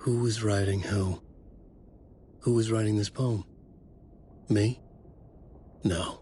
Who was writing who? Who was writing this poem? Me? No.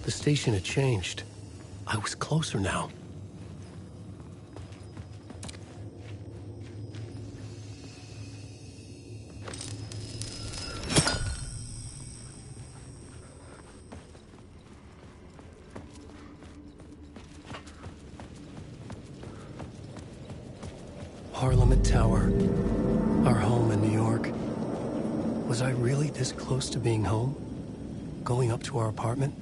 The station had changed. I was closer now. Parliament Tower. Our home in New York. Was I really this close to being home? Going up to our apartment?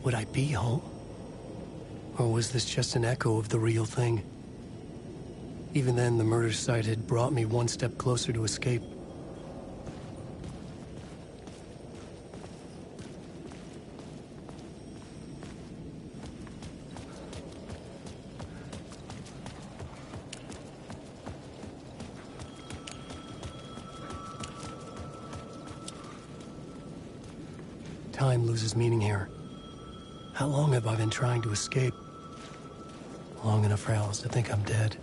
Would I be home? Or was this just an echo of the real thing? Even then, the murder site had brought me one step closer to escape. Time loses meaning here. How long have I been trying to escape? Long enough for Alice to think I'm dead.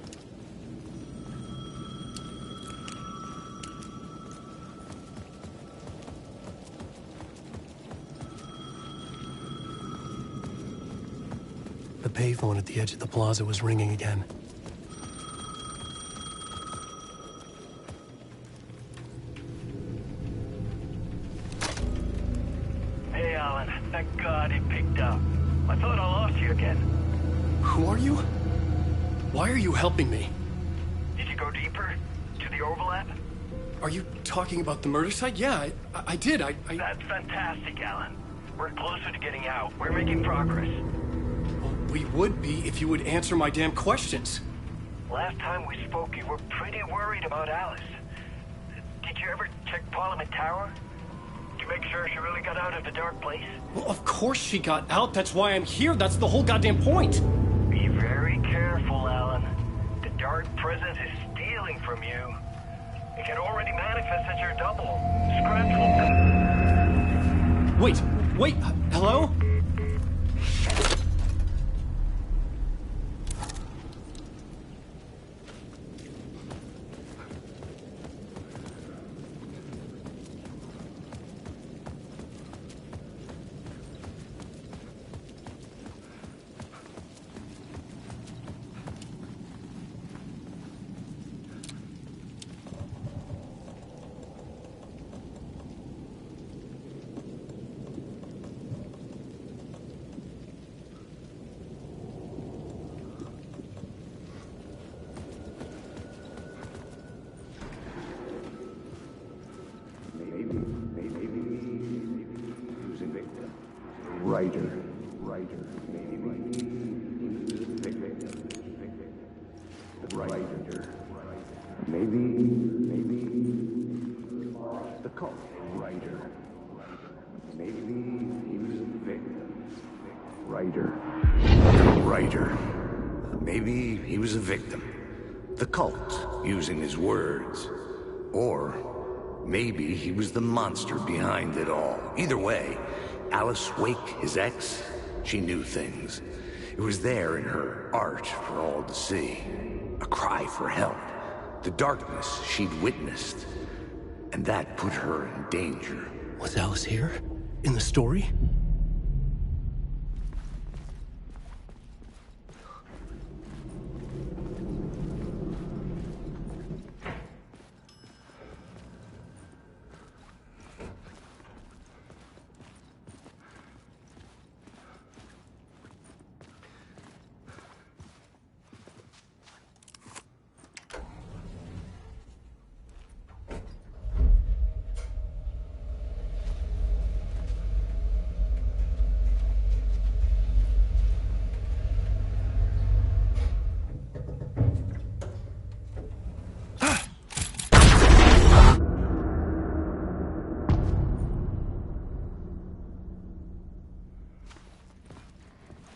The payphone at the edge of the plaza was ringing again. Hey, Alan. Thank God it picked up. I thought I lost you again. Who are you? Why are you helping me? Did you go deeper? To the overlap? Are you talking about the murder site? Yeah, I did. That's fantastic, Alan. We're closer to getting out. We're making progress. Well, we would be if you would answer my damn questions. Last time we spoke, you were pretty worried about Alice. Did you ever check Parliament Tower? Did you make sure she really got out of the dark place? Well, of course she got out. That's why I'm here. That's the whole goddamn point. Be very careful, Alan. The dark presence is stealing from you. It can already manifest as your double. Scratch. Wait, hello? The cult writer. Maybe he was a victim. Writer. The writer. Maybe he was a victim. The cult, using his words. Or maybe he was the monster behind it all. Either way, Alice Wake, his ex, she knew things. It was there in her art for all to see. A cry for help. The darkness she'd witnessed. And that put her in danger. Was Alice here? In the story?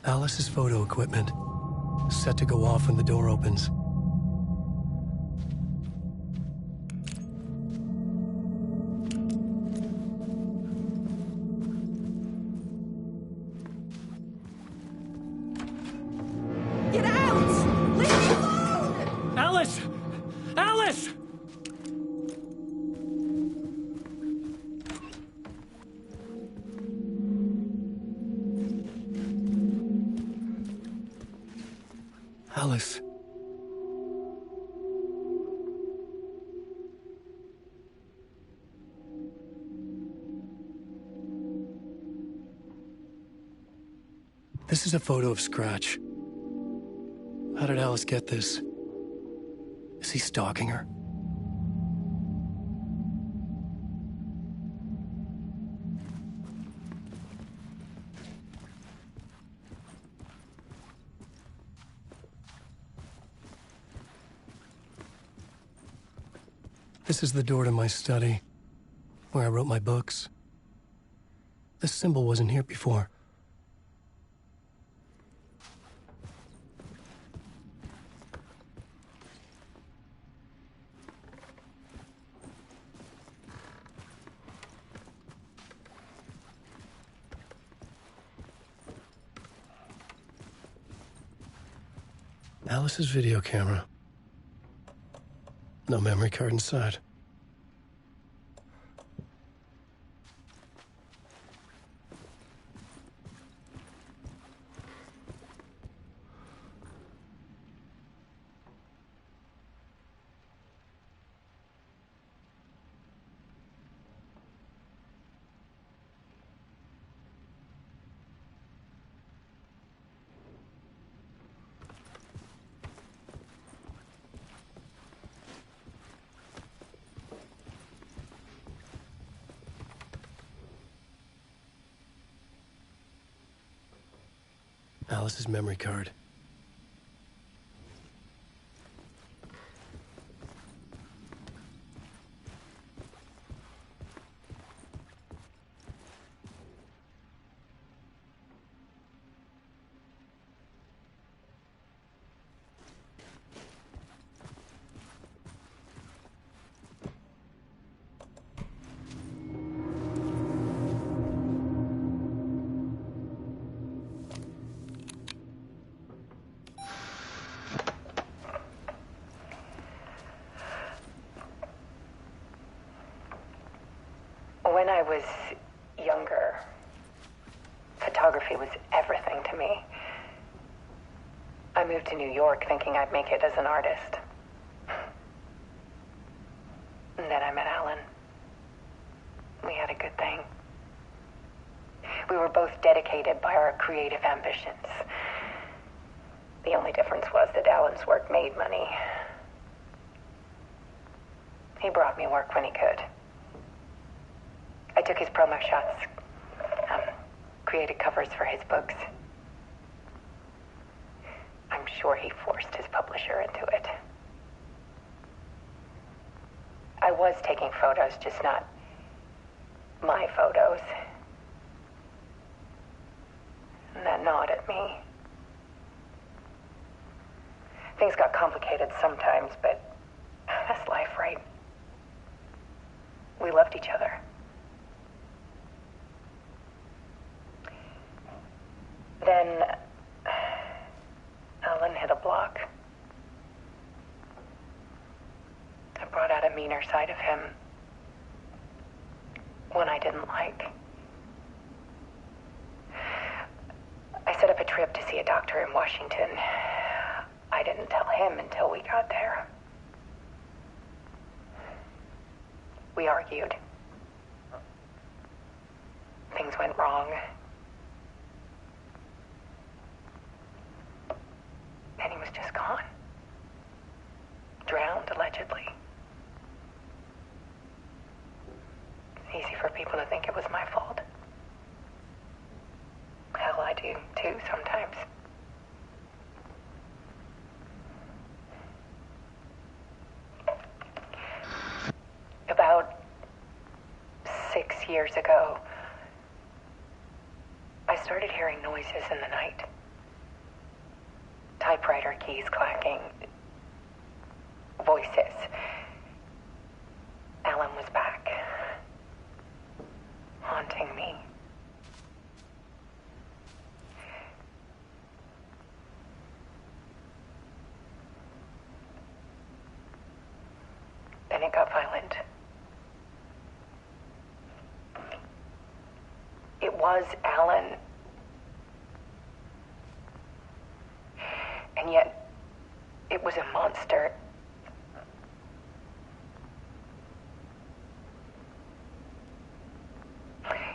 Alice's photo equipment, set to go off when the door opens. Get out! Leave me alone! Alice! Alice! Alice. This is a photo of Scratch. How did Alice get this? Is he stalking her? This is the door to my study, where I wrote my books. This symbol wasn't here before. Alice's video camera. No memory card inside. Alice's memory card. When I was younger, photography was everything to me. I moved to New York thinking I'd make it as an artist. And then I met Alan. We had a good thing. We were both dedicated by our creative ambitions. The only difference was that Alan's work made money. He brought me work when he could. I took his promo shots, created covers for his books. I'm sure he forced his publisher into it. I was taking photos, just not My photos. And that nod at me. Things got complicated sometimes, but that's life, right? We loved each other. Then Alan hit a block. I brought out a meaner side of him. One I didn't like. I set up a trip to see a doctor in Washington. I didn't tell him until we got there. We argued. Things went wrong. And he was just gone. Drowned, allegedly. It's easy for people to think it was my fault. Hell, I do too sometimes. About 6 years ago, I started hearing noises in the night. Typewriter keys clacking. Voices. Alan was back. Haunting me. Then it got violent. It was Alan. And yet, it was a monster.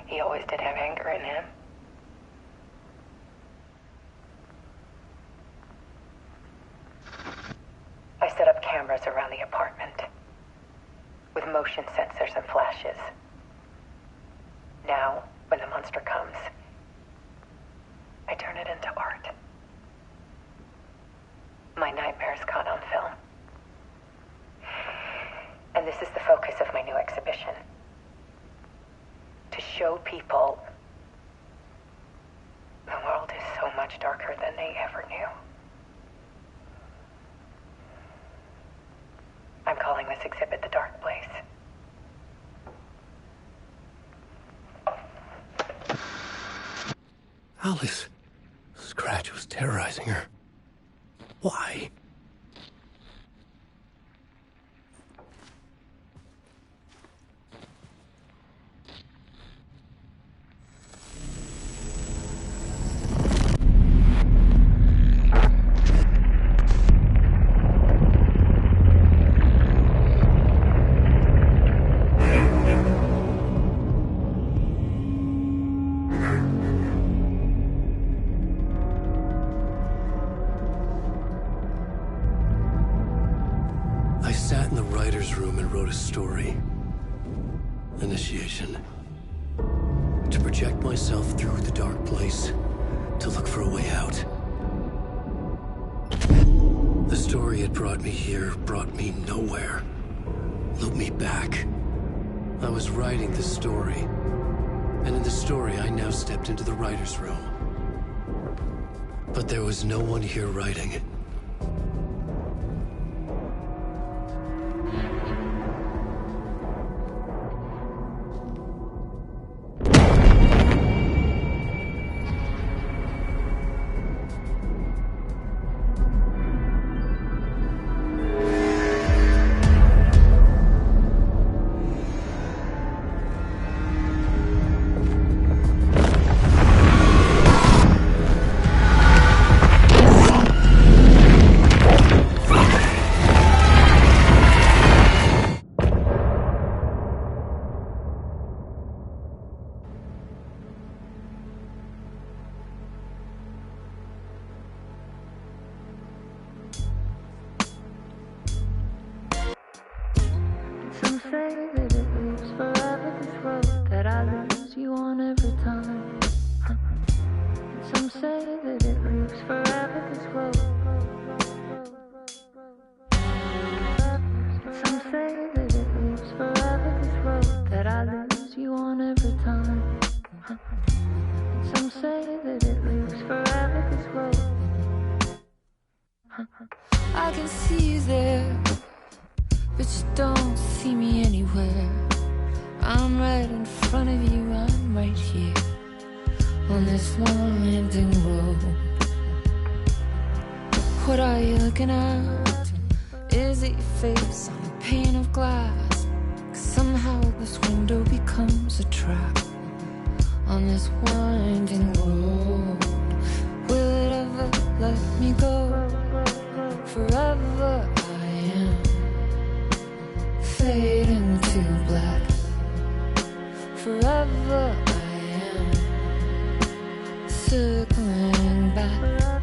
He always did have anger in him. I set up cameras around the apartment with motion sensors and flashes. Now, when the monster comes, I turn it into art. My nightmares caught on film. And this is the focus of my new exhibition. To show people the world is so much darker than they ever knew. I'm calling this exhibit The Dark Place. Alice. Scratch was terrorizing her. Why? I sat in the writer's room and wrote a story. Initiation. To project myself through the dark place, to look for a way out. The story had brought me here, brought me nowhere. Looped me back. I was writing the story. And in the story, I now stepped into the writer's room. But there was no one here writing it. Some say that it lives forever, this road that I lose you on every time. And some say that it lives forever, this road. And some say that it lives forever, this road that I lose you on every I can see you there, but you don't see me anywhere. I'm right in front of you, I'm right here on this winding road. What are you looking at? Is it your face on a pane of glass? 'Cause somehow this window becomes a trap on this winding road. Will it ever let me go? Forever I am fading to black. Forever I am circling back,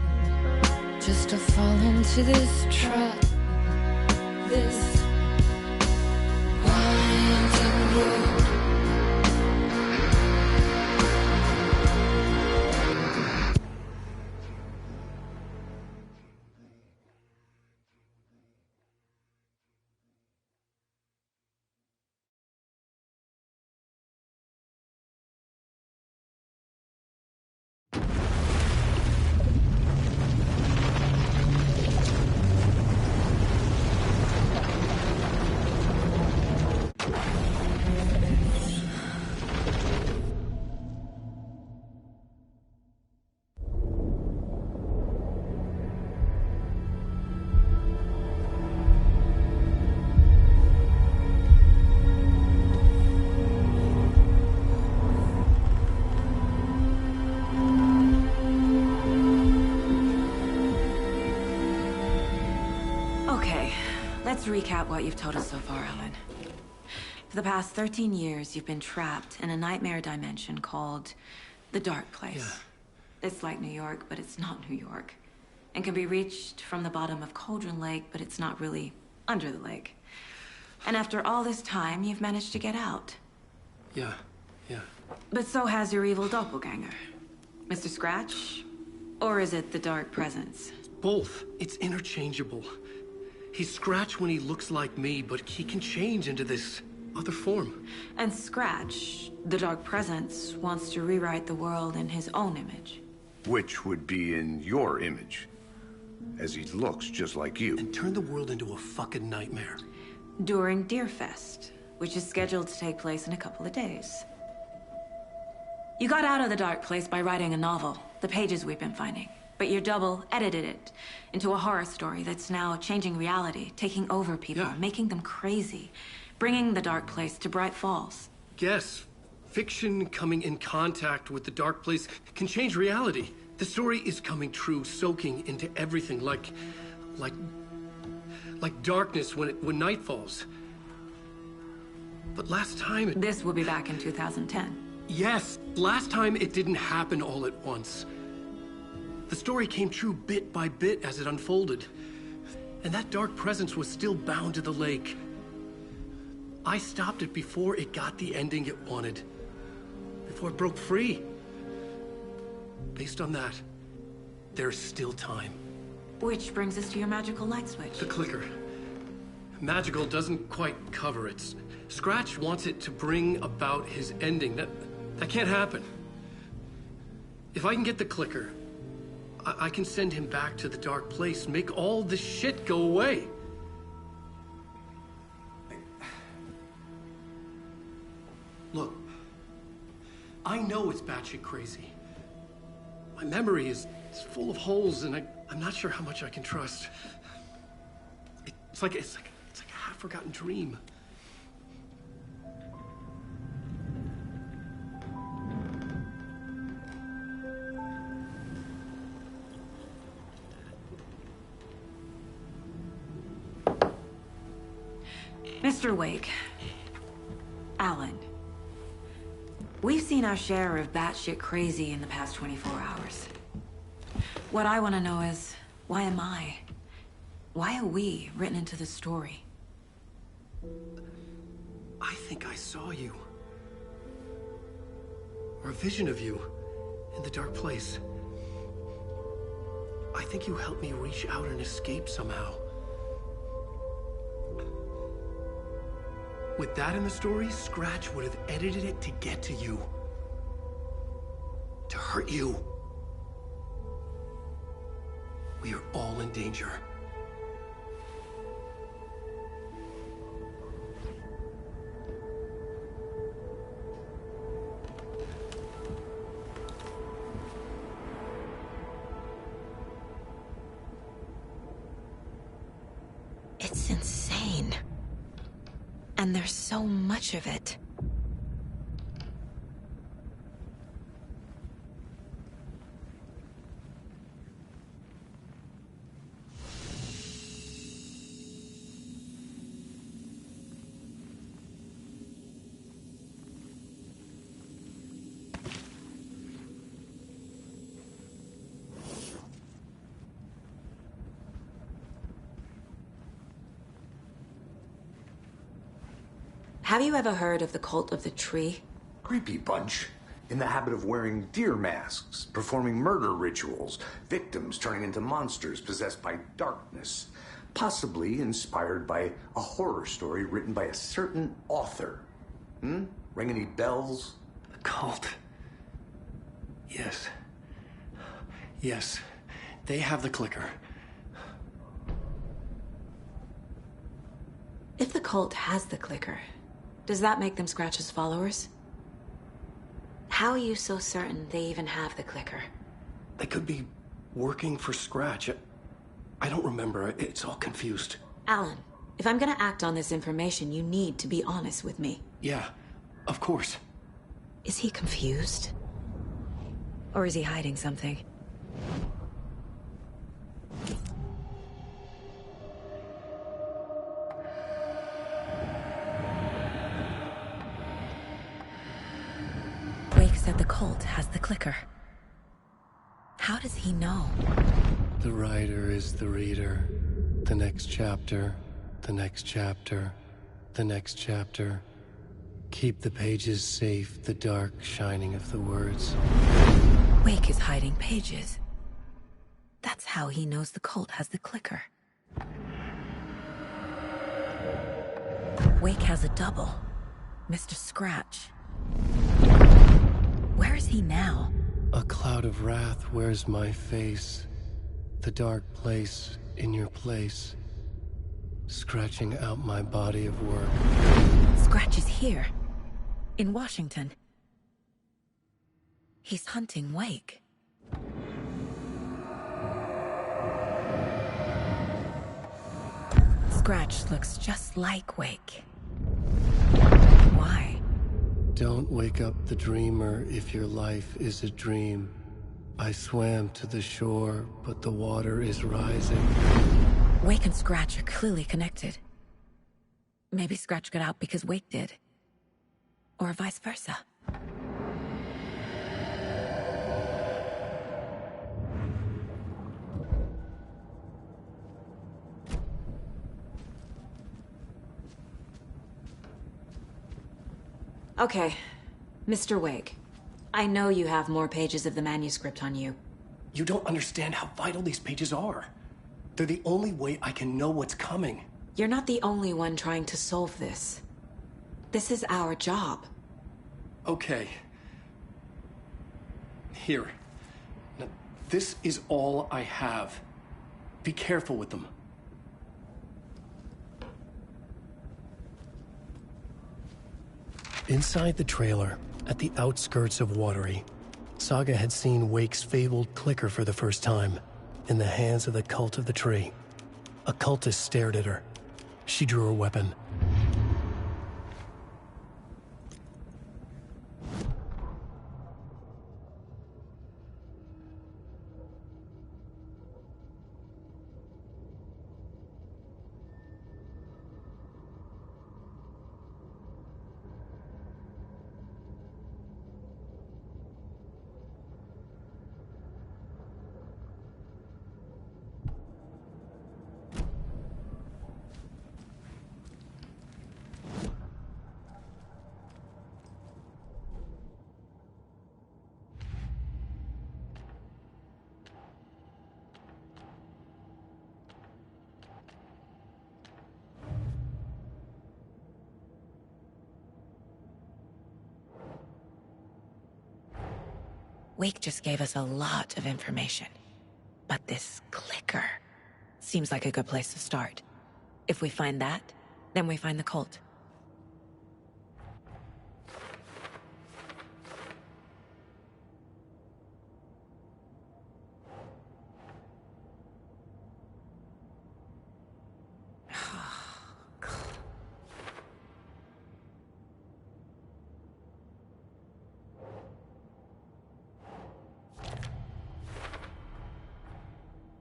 just to fall into this trap, this winding road. Let's recap what you've told us so far, Alan. For the past 13 years, you've been trapped in a nightmare dimension called the Dark Place. Yeah. It's like New York, but it's not New York. And can be reached from the bottom of Cauldron Lake, but it's not really under the lake. And after all this time, you've managed to get out. Yeah. But so has your evil doppelganger. Mr. Scratch? Or is it the Dark Presence? Both. It's interchangeable. He's Scratch when he looks like me, but he can change into this other form. And Scratch, the Dark Presence, wants to rewrite the world in his own image. Which would be in your image, as he looks just like you. And turn the world into a fucking nightmare. During Deerfest, which is scheduled to take place in a couple of days. You got out of the Dark Place by writing a novel, the pages we've been finding. But your double edited it into a horror story that's now changing reality, taking over people, making them crazy, bringing the Dark Place to Bright Falls. Yes, fiction coming in contact with the Dark Place can change reality. The story is coming true, soaking into everything, like darkness when night falls. But last time This will be back in 2010. Yes, last time it didn't happen all at once. The story came true bit by bit as it unfolded. And that dark presence was still bound to the lake. I stopped it before it got the ending it wanted. Before it broke free. Based on that, there's still time. Which brings us to your magical light switch. The clicker. Magical doesn't quite cover it. Scratch wants it to bring about his ending. That can't happen. If I can get the clicker, I can send him back to the Dark Place, make all this shit go away. Look, I know it's batshit crazy. My memory is full of holes, and I'm not sure how much I can trust. It's like a half-forgotten dream. Mr. Wake, Alan, we've seen our share of batshit crazy in the past 24 hours. What I want to know is, why am I? Why are we written into the story? I think I saw you. Or a vision of you in the Dark Place. I think you helped me reach out and escape somehow. With that in the story, Scratch would have edited it to get to you. To hurt you. We are all in danger. It's insane. And there's so much of it. Have you ever heard of the cult of the tree? Creepy bunch. In the habit of wearing deer masks, performing murder rituals, victims turning into monsters possessed by darkness. Possibly inspired by a horror story written by a certain author. Ring any bells? The cult. Yes. Yes. They have the clicker. If the cult has the clicker, does that make them Scratch's followers? How are you so certain they even have the clicker? They could be working for Scratch. I don't remember. It's all confused. Alan, if I'm gonna act on this information, you need to be honest with me. Yeah, of course. Is he confused? Or is he hiding something? Wake said the cult has the clicker. How does he know? The writer is the reader. The next chapter, the next chapter, the next chapter. Keep the pages safe, the dark shining of the words. Wake is hiding pages. That's how he knows the cult has the clicker. Wake has a double. Mr. Scratch. Where is he now? A cloud of wrath wears my face. The dark place in your place. Scratching out my body of work. Scratch is here. In Washington. He's hunting Wake. Scratch looks just like Wake. Why? Don't wake up the dreamer if your life is a dream. I swam to the shore, but the water is rising. Wake and Scratch are clearly connected. Maybe Scratch got out because Wake did. Or vice versa. Okay, Mr. Wake. I know you have more pages of the manuscript on you. You don't understand how vital these pages are. They're the only way I can know what's coming. You're not the only one trying to solve this. This is our job. Okay. Here. Now, this is all I have. Be careful with them. Inside the trailer, at the outskirts of Watery, Saga had seen Wake's fabled clicker for the first time, in the hands of the cult of the tree. A cultist stared at her. She drew her weapon. Wake just gave us a lot of information. But this clicker seems like a good place to start. If we find that, then we find the cult.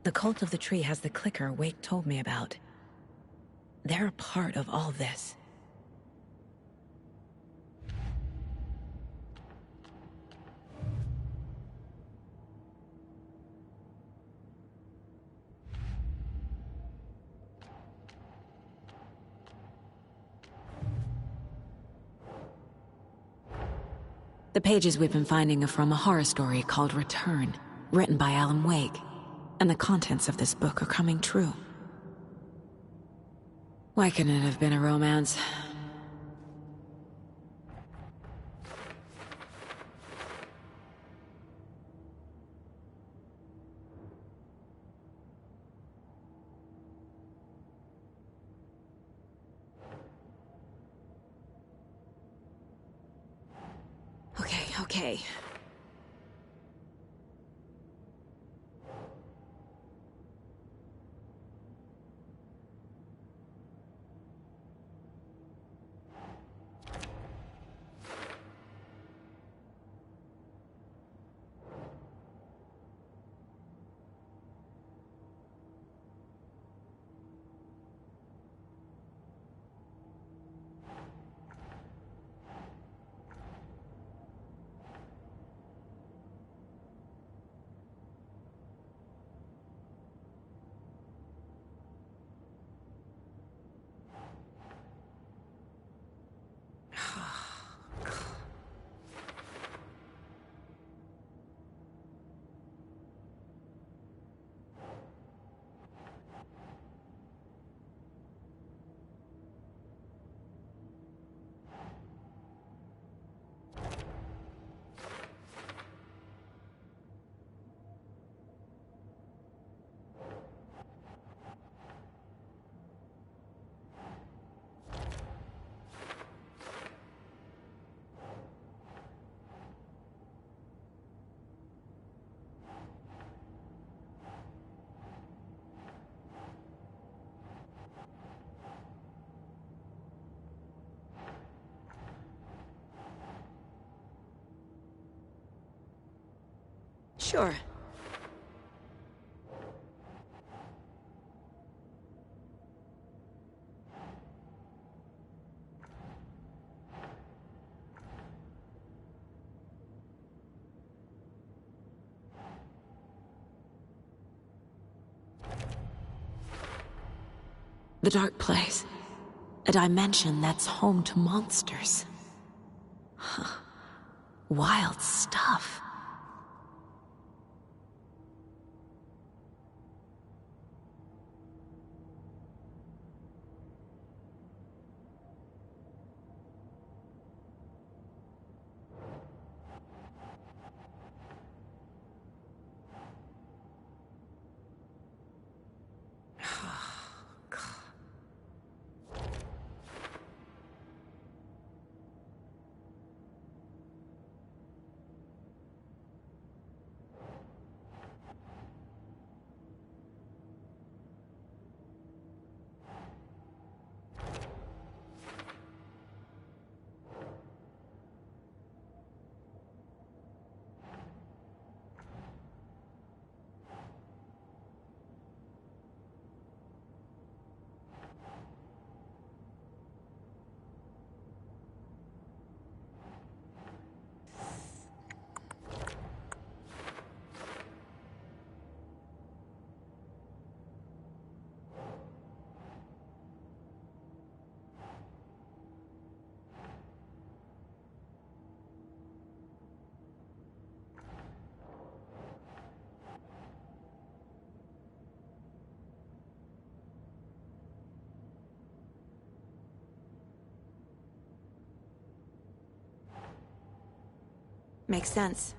The cult of the tree has the clicker Wake told me about. They're a part of all this. The pages we've been finding are from a horror story called Return, written by Alan Wake, and the contents of this book are coming true. Why couldn't it have been a romance? Okay. Sure. The dark place. A dimension that's home to monsters. Huh. Wild stuff. Makes sense.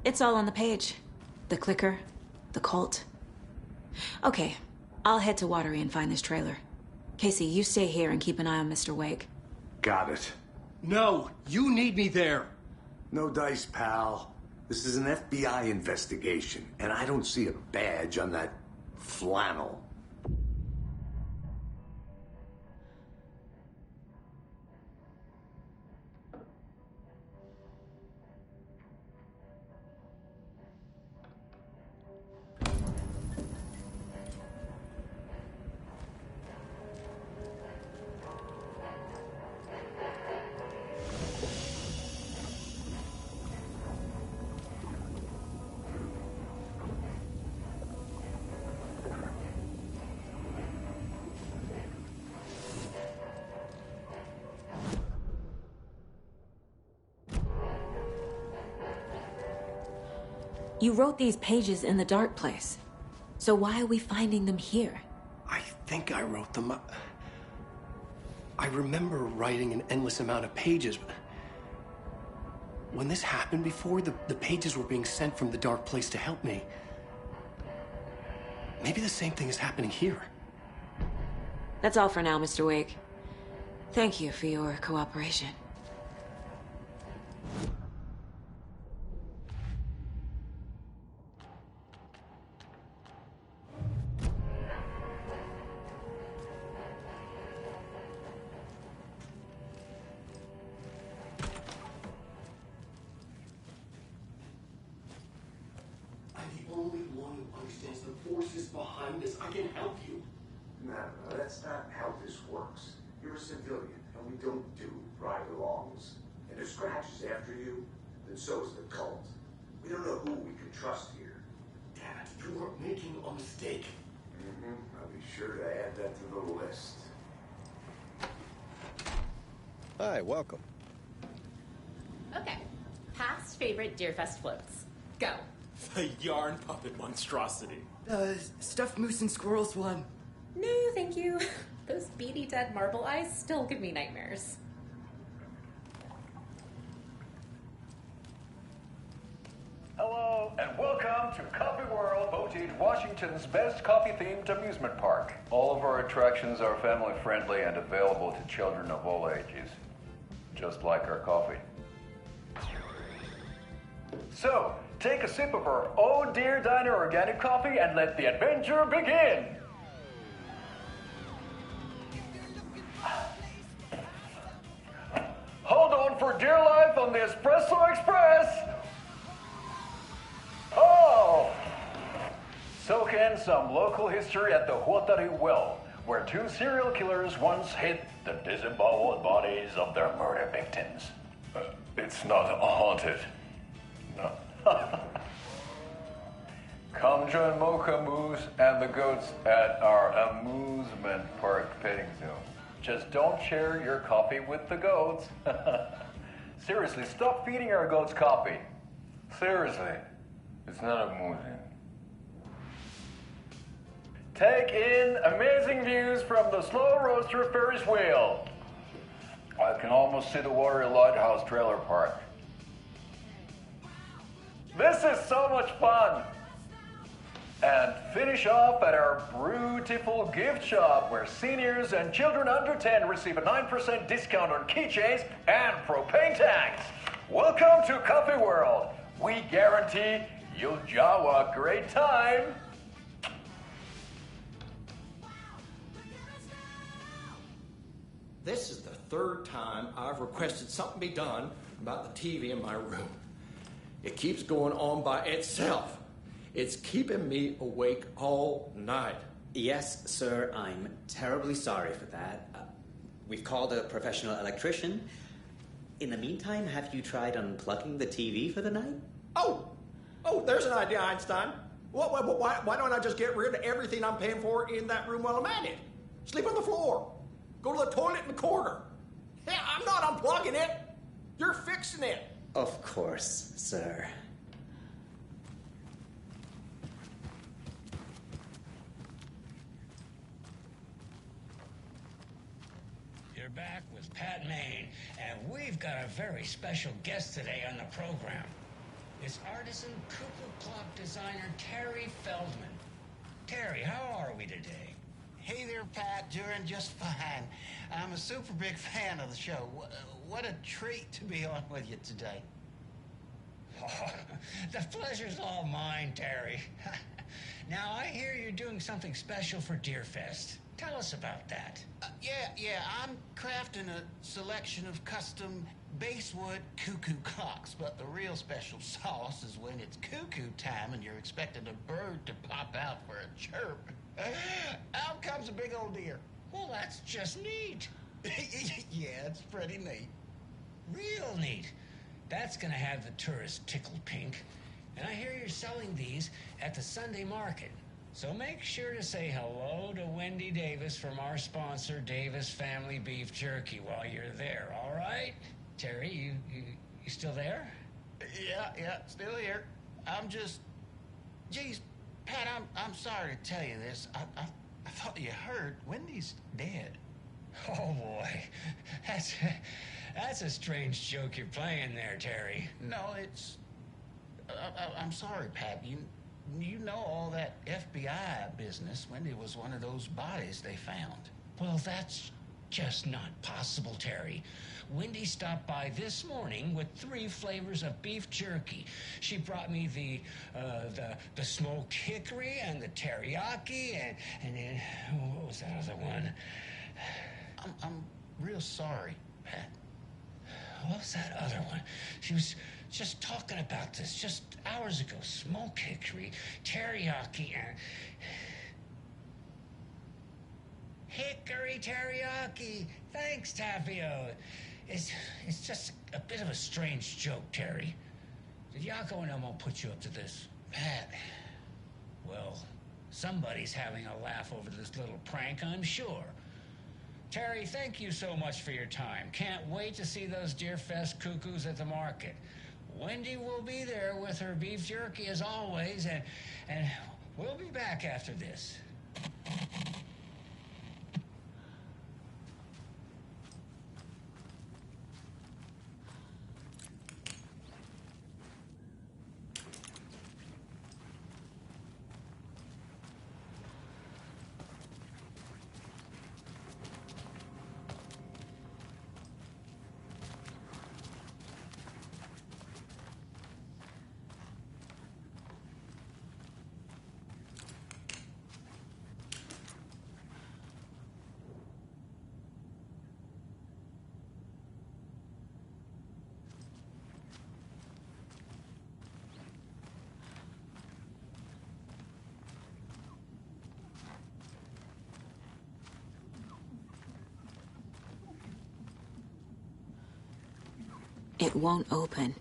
It's all on the page. The clicker, the cult. Okay, I'll head to Watery and find this trailer. Casey, you stay here and keep an eye on Mr. Wake. Got it. No, you need me there. No dice, pal. This is an FBI investigation, and I don't see a badge on that flannel. You wrote these pages in the dark place. So why are we finding them here? I think I wrote them. I remember writing an endless amount of pages. When this happened before, the pages were being sent from the dark place to help me. Maybe the same thing is happening here. That's all for now, Mr. Wake. Thank you for your cooperation. No, that's not how this works. You're a civilian, and we don't do ride-alongs. And if Scratch is after you, then so is the cult. We don't know who we can trust here. Damn it, you are making a mistake. I'll be sure to add that to the list. Hi, welcome. Okay. Past favorite Deerfest floats. Go. The yarn puppet monstrosity. Stuffed moose and squirrels one. No, thank you. Those beady dead marble eyes still give me nightmares. Hello, and welcome to Coffee World, voted Washington's best coffee-themed amusement park. All of our attractions are family-friendly and available to children of all ages, just like our coffee. So, take a sip of our Oh Dear Diner organic coffee and let the adventure begin! Hold on for dear life on the Espresso Express! Oh! Soak in some local history at the Huatari Well, where two serial killers once hid the disemboweled bodies of their murder victims. It's not haunted. No. Come join Mocha Moose and the goats at our amusement park petting zoo. Just don't share your coffee with the goats. Seriously, stop feeding our goats coffee. Seriously, it's not amusing. Take in amazing views from the Slow Roaster Ferris wheel. I can almost see the Warrior Lighthouse trailer park. This is so much fun. And finish off at our beautiful gift shop where seniors and children under 10 receive a 9% discount on keychains and propane tanks. Welcome to Coffee World. We guarantee you'll jaw a great time. This is the third time I've requested something be done about the TV in my room. It keeps going on by itself. It's keeping me awake all night. Yes, sir, I'm terribly sorry for that. We've called a professional electrician. In the meantime, have you tried unplugging the TV for the night? Oh, there's an idea, Einstein. Why don't I just get rid of everything I'm paying for in that room while I'm at it? Sleep on the floor. Go to the toilet in the corner. Hey, I'm not unplugging it. You're fixing it. Of course, sir. You're back with Pat Maine, and we've got a very special guest today on the program. It's artisan cuckoo clock designer Terry Feldman. Terry, how are we today? Hey there, Pat. Doing just fine. I'm a super big fan of the show. What a treat to be on with you today. Oh, the pleasure's all mine, Terry. Now, I hear you're doing something special for Deerfest. Tell us about that. Yeah, I'm crafting a selection of custom basswood cuckoo clocks, but the real special sauce is when it's cuckoo time and you're expecting a bird to pop out for a chirp. Out comes a big old deer. Well, that's just neat. Yeah, it's pretty neat. Real neat. That's gonna have the tourists tickled pink. And I hear you're selling these at the Sunday market. So make sure to say hello to Wendy Davis from our sponsor, Davis Family Beef Jerky, while you're there, all right? Terry, you still there? Yeah, still here. I'm just... Geez, Pat, I'm sorry to tell you this. I thought you heard. Wendy's dead. Oh, boy. That's a strange joke you're playing there, Terry. No, it's... I'm sorry, Pat. You know all that FBI business. Wendy was one of those bodies they found. Well, that's just not possible, Terry. Wendy stopped by this morning with 3 flavors of beef jerky. She brought me the smoked hickory and the teriyaki and then what was that other one? I'm real sorry, Pat. What was that other one? She was just talking about this just hours ago. Smoked hickory, teriyaki, and... Hickory teriyaki! Thanks, Tapio. It's just a bit of a strange joke, Terry. Did Yako and Elmo put you up to this? Pat. Well, somebody's having a laugh over this little prank, I'm sure. Terry, thank you so much for your time. Can't wait to see those Deerfest cuckoos at the market. Wendy will be there with her beef jerky as always, and we'll be back after this. It won't open.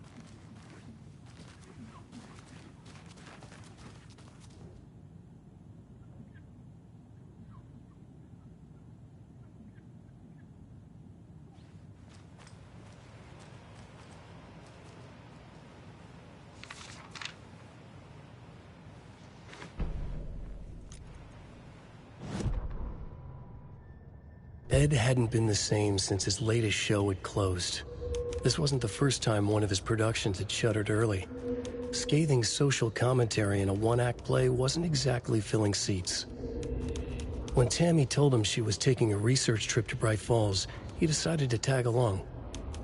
Ed hadn't been the same since his latest show had closed. This wasn't the first time one of his productions had shuttered early. Scathing social commentary in a one-act play wasn't exactly filling seats. When Tammy told him she was taking a research trip to Bright Falls, he decided to tag along.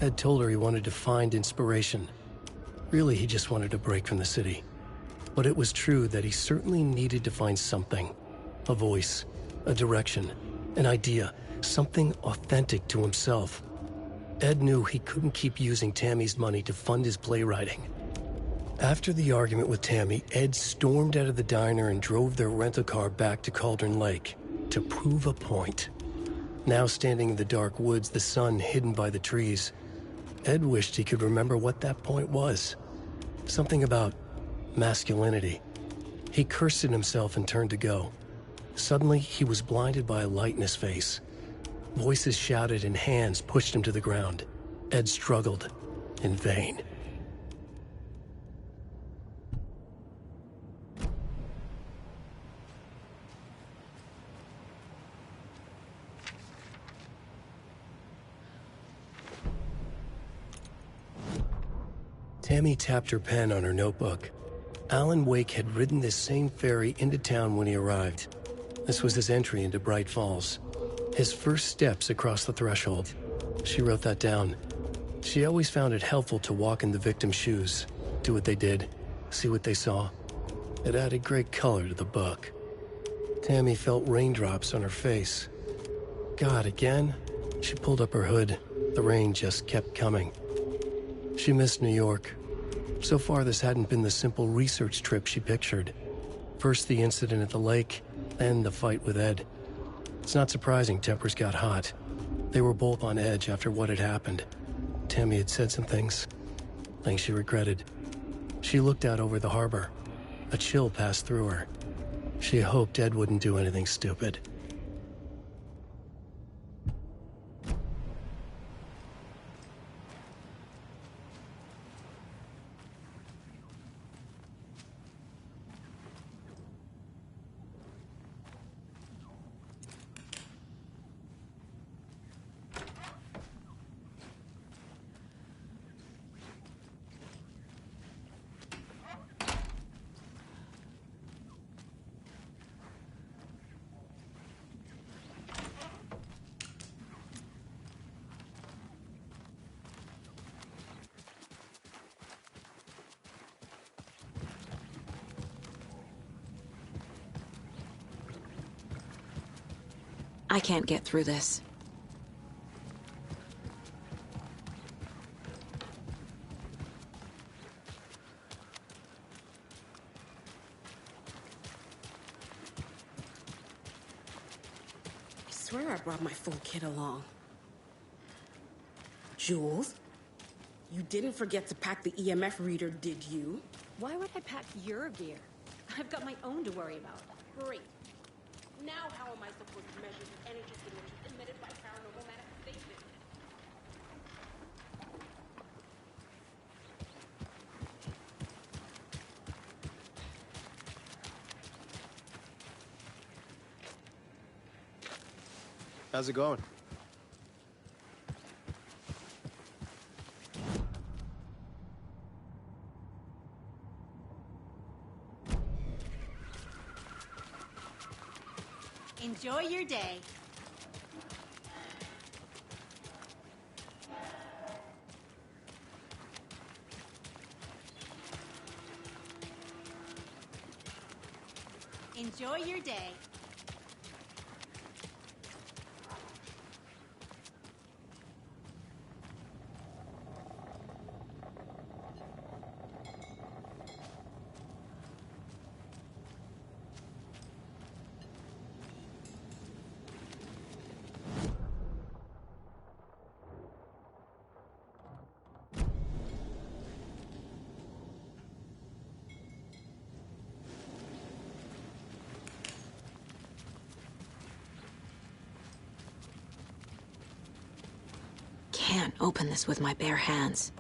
Ed told her he wanted to find inspiration. Really, he just wanted a break from the city. But it was true that he certainly needed to find something. A voice, a direction, an idea, something authentic to himself. Ed knew he couldn't keep using Tammy's money to fund his playwriting. After the argument with Tammy, Ed stormed out of the diner and drove their rental car back to Cauldron Lake to prove a point. Now standing in the dark woods, the sun hidden by the trees, Ed wished he could remember what that point was. Something about masculinity. He cursed at himself and turned to go. Suddenly, he was blinded by a light in his face. Voices shouted and hands pushed him to the ground. Ed struggled, in vain. Tammy tapped her pen on her notebook. Alan Wake had ridden this same ferry into town when he arrived. This was his entry into Bright Falls. His first steps across the threshold. She wrote that down. She always found it helpful to walk in the victim's shoes, do what they did, see what they saw. It added great color to the book. Tammy felt raindrops on her face. God, again? She pulled up her hood. The rain just kept coming. She missed New York. So far, this hadn't been the simple research trip she pictured. First the incident at the lake, then the fight with Ed. It's not surprising tempers got hot. They were both on edge after what had happened. Tammy had said some things she regretted. She looked out over the harbor. A chill passed through her. She hoped Ed wouldn't do anything stupid. I can't get through this. I swear I brought my full kit along. Jules, you didn't forget to pack the EMF reader, did you? Why would I pack your gear? I've got my own to worry about. Great. Now how am I supposed to measure the energy signatures emitted by paranormal manifestations? How's it going? Enjoy your day. Enjoy your day. Can't open this with my bare hands.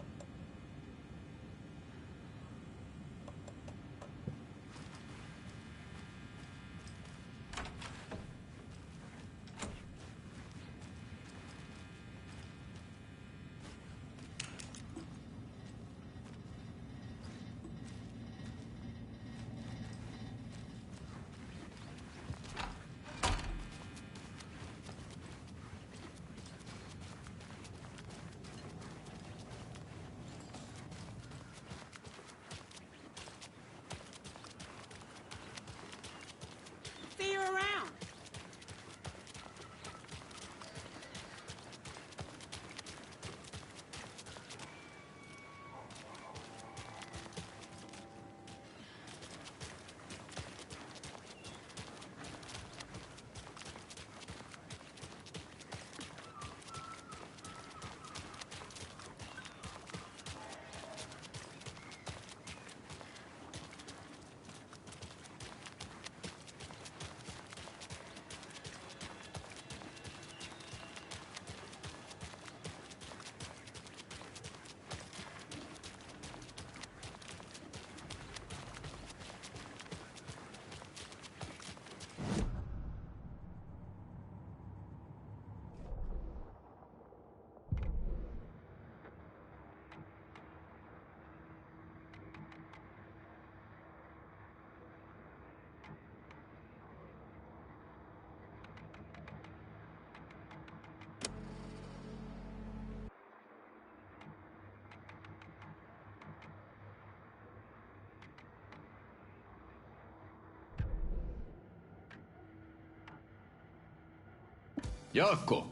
Jaakko,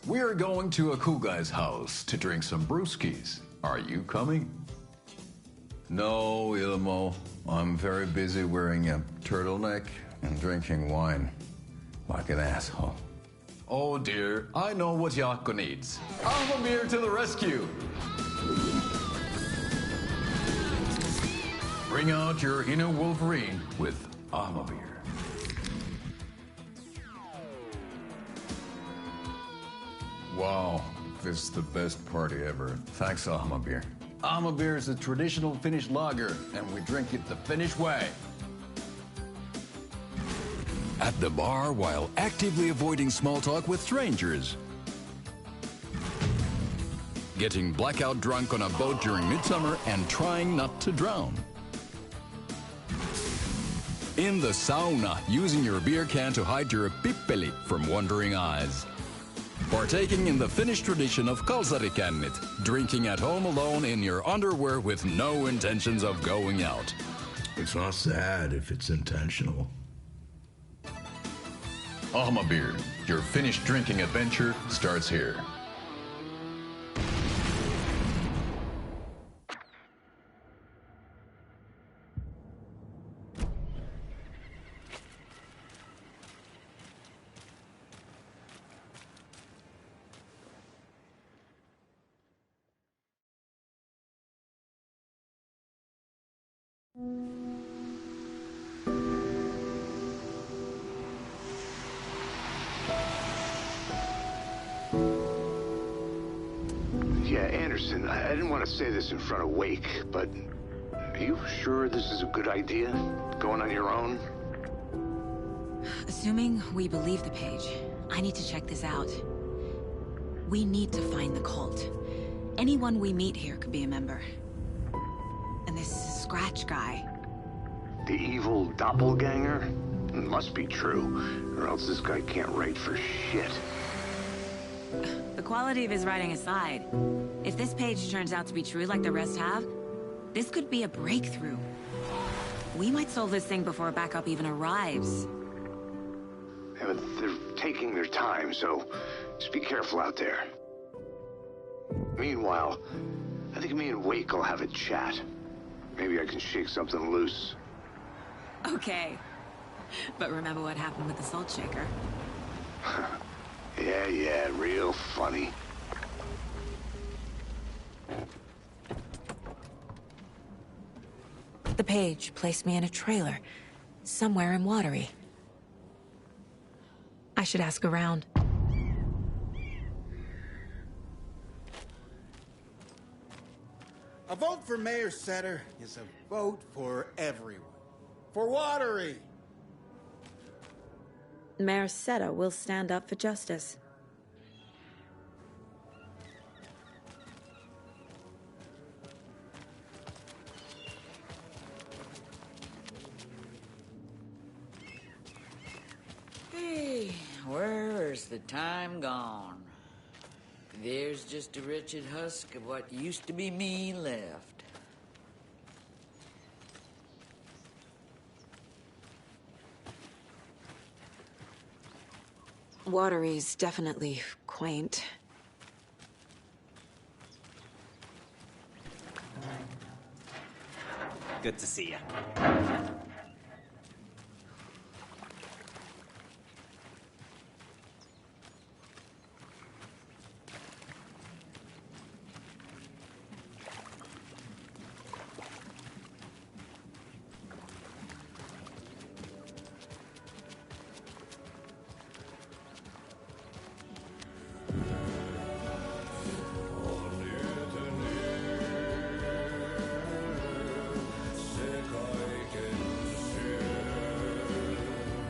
we're going to a cool guy's house to drink some brewskis. Are you coming? No, Ilmo. I'm very busy wearing a turtleneck and drinking wine. Like an asshole. Oh dear, I know what Jaakko needs. Almamir to the rescue! Bring out your inner Wolverine with Almamir. Wow, this is the best party ever. Thanks, Almamir. Almamir is a traditional Finnish lager, and we drink it the Finnish way. At the bar while actively avoiding small talk with strangers. Getting blackout drunk on a boat during midsummer and trying not to drown. In the sauna, using your beer can to hide your pippeli from wandering eyes. Partaking in the Finnish tradition of kalsarikännit, drinking at home alone in your underwear with no intentions of going out. It's not sad if it's intentional. Almabir, your Finnish drinking adventure starts here. Yeah, Anderson, I didn't want to say this in front of Wake, but are you sure this is a good idea? Going on your own? Assuming we believe the page, I need to check this out. We need to find the cult. Anyone we meet here could be a member. And this Scratch guy. The evil doppelganger? It must be true, or else this guy can't write for shit. The quality of his writing aside, if this page turns out to be true like the rest have, this could be a breakthrough. We might solve this thing before backup even arrives. Yeah, but they're taking their time, so just be careful out there. Meanwhile, I think me and Wake will have a chat. Maybe I can shake something loose. Okay. But remember what happened with the salt shaker? Yeah, real funny. The page placed me in a trailer, somewhere in Watery. I should ask around. A vote for Mayor Setter is a vote for everyone. For Watery! Mayor Seta will stand up for justice. Hey, where's the time gone? There's just a wretched husk of what used to be me left. Watery's definitely quaint. Good to see you.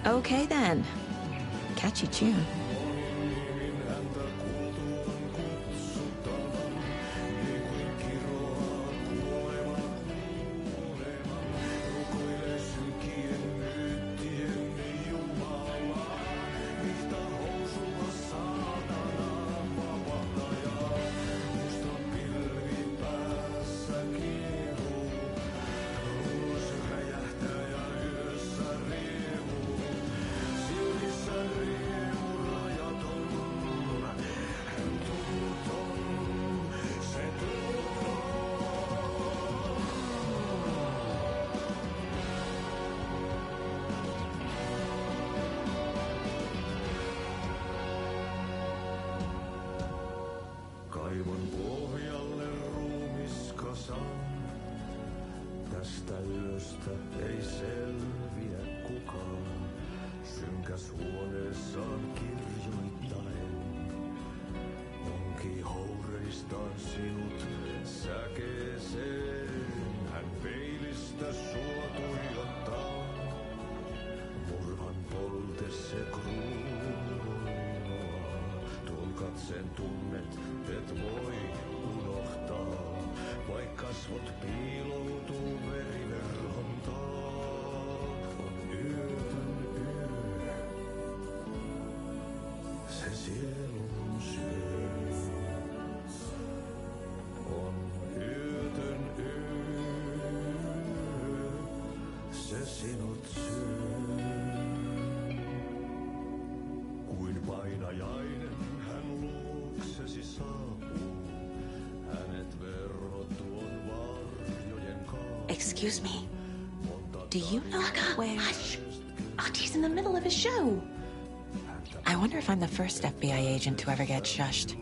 Okay then. Catchy tune. Tästä yöstä ei selviä kukaan. Synkäs huoneessaan kirjoittain. Onki houreistaan sinut säkeeseen. Hän peilistä sua tuijottaa. Murhan polte se kruunoaa. Tuon katseen tunnet et voi unohtaa. Vaik kasvot piiloutuu veriverhon taa. On yötön yö. Se sielun syö. On yötön yö. Se sinut syö. Kuin painajainen hän luoksesi saapuu. Hänet verho tuon varjojen kaa. Excuse me. Do you know where... Hush! Artie's in the middle of a show. I wonder if I'm the first FBI agent to ever get shushed.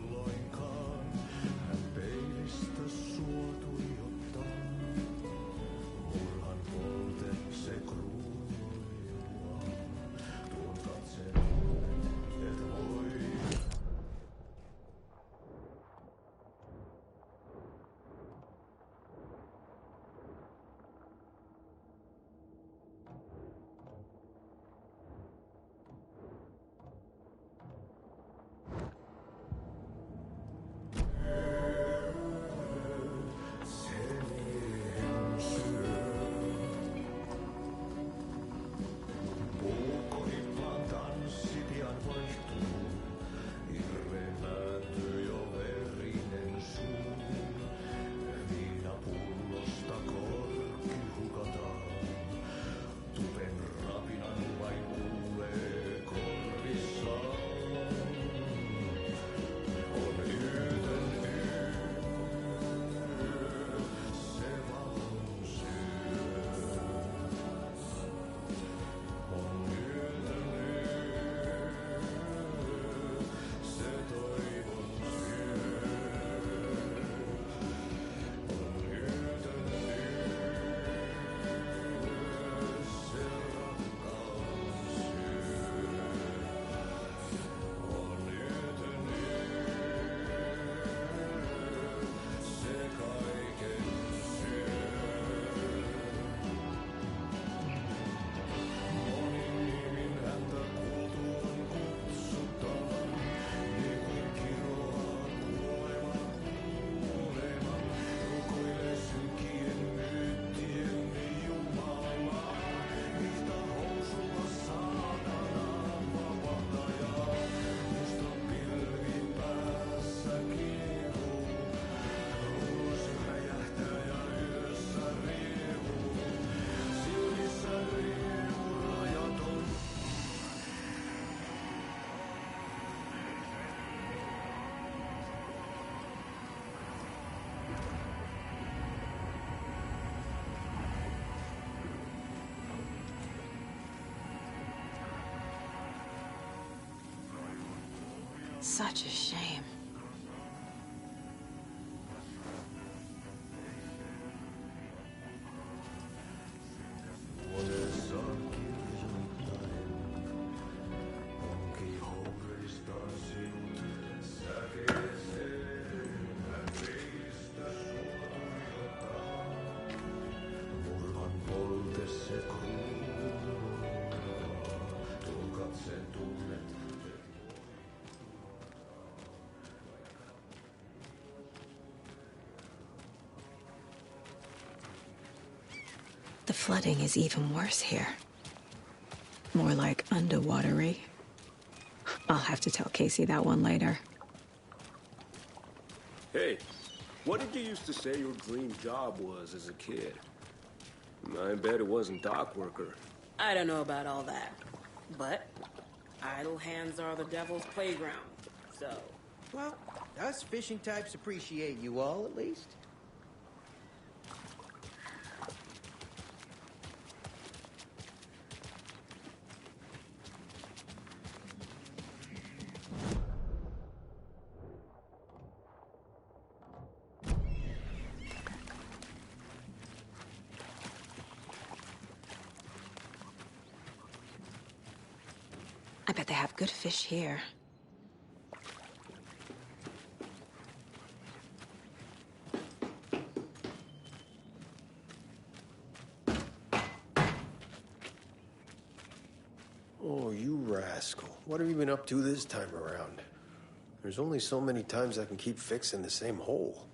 Such a shame. The flooding is even worse here. More like underwatery. I'll have to tell Casey that one later. Hey, what did you used to say your dream job was as a kid? I bet it wasn't dock worker. I don't know about all that. But idle hands are the devil's playground, so... Well, us fishing types appreciate you all, at least. I bet they have good fish here. Oh, you rascal. What have you been up to this time around? There's only so many times I can keep fixing the same hole.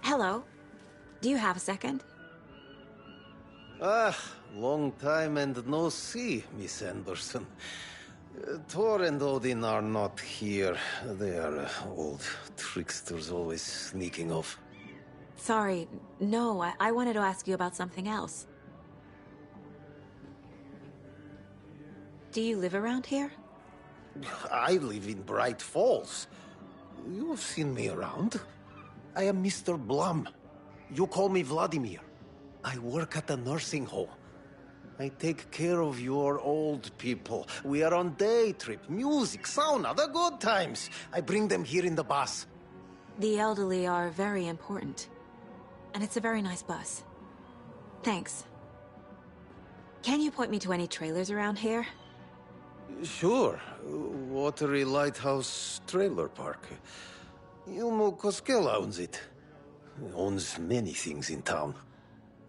Hello. Do you have a second? Ah, long time and no see, Miss Anderson. Thor and Odin are not here. They are old tricksters always sneaking off. Sorry. No, I wanted to ask you about something else. Do you live around here? I live in Bright Falls. You have seen me around. I am Mr. Blum. You call me Vladimir. I work at a nursing home. I take care of your old people. We are on day trip, music, sauna, the good times. I bring them here in the bus. The elderly are very important. And it's a very nice bus. Thanks. Can you point me to any trailers around here? Sure. Watery Lighthouse Trailer Park. Ilmo Koskela owns it. Owns many things in town.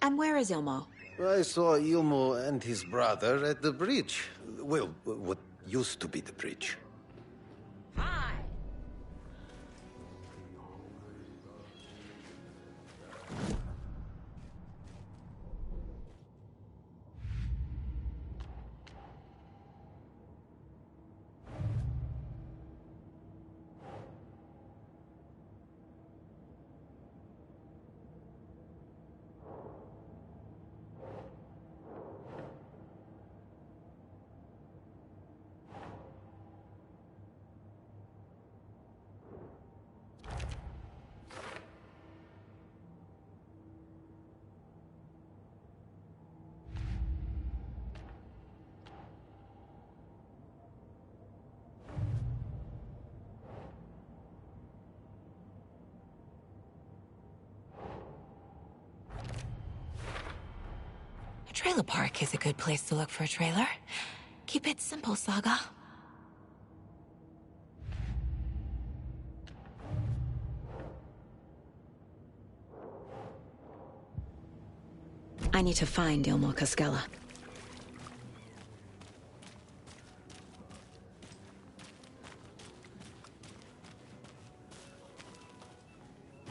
And where is Ilmo? I saw Ilmo and his brother at the bridge. Well, what used to be the bridge. A trailer park is a good place to look for a trailer. Keep it simple, Saga. I need to find Ilmo Koskela.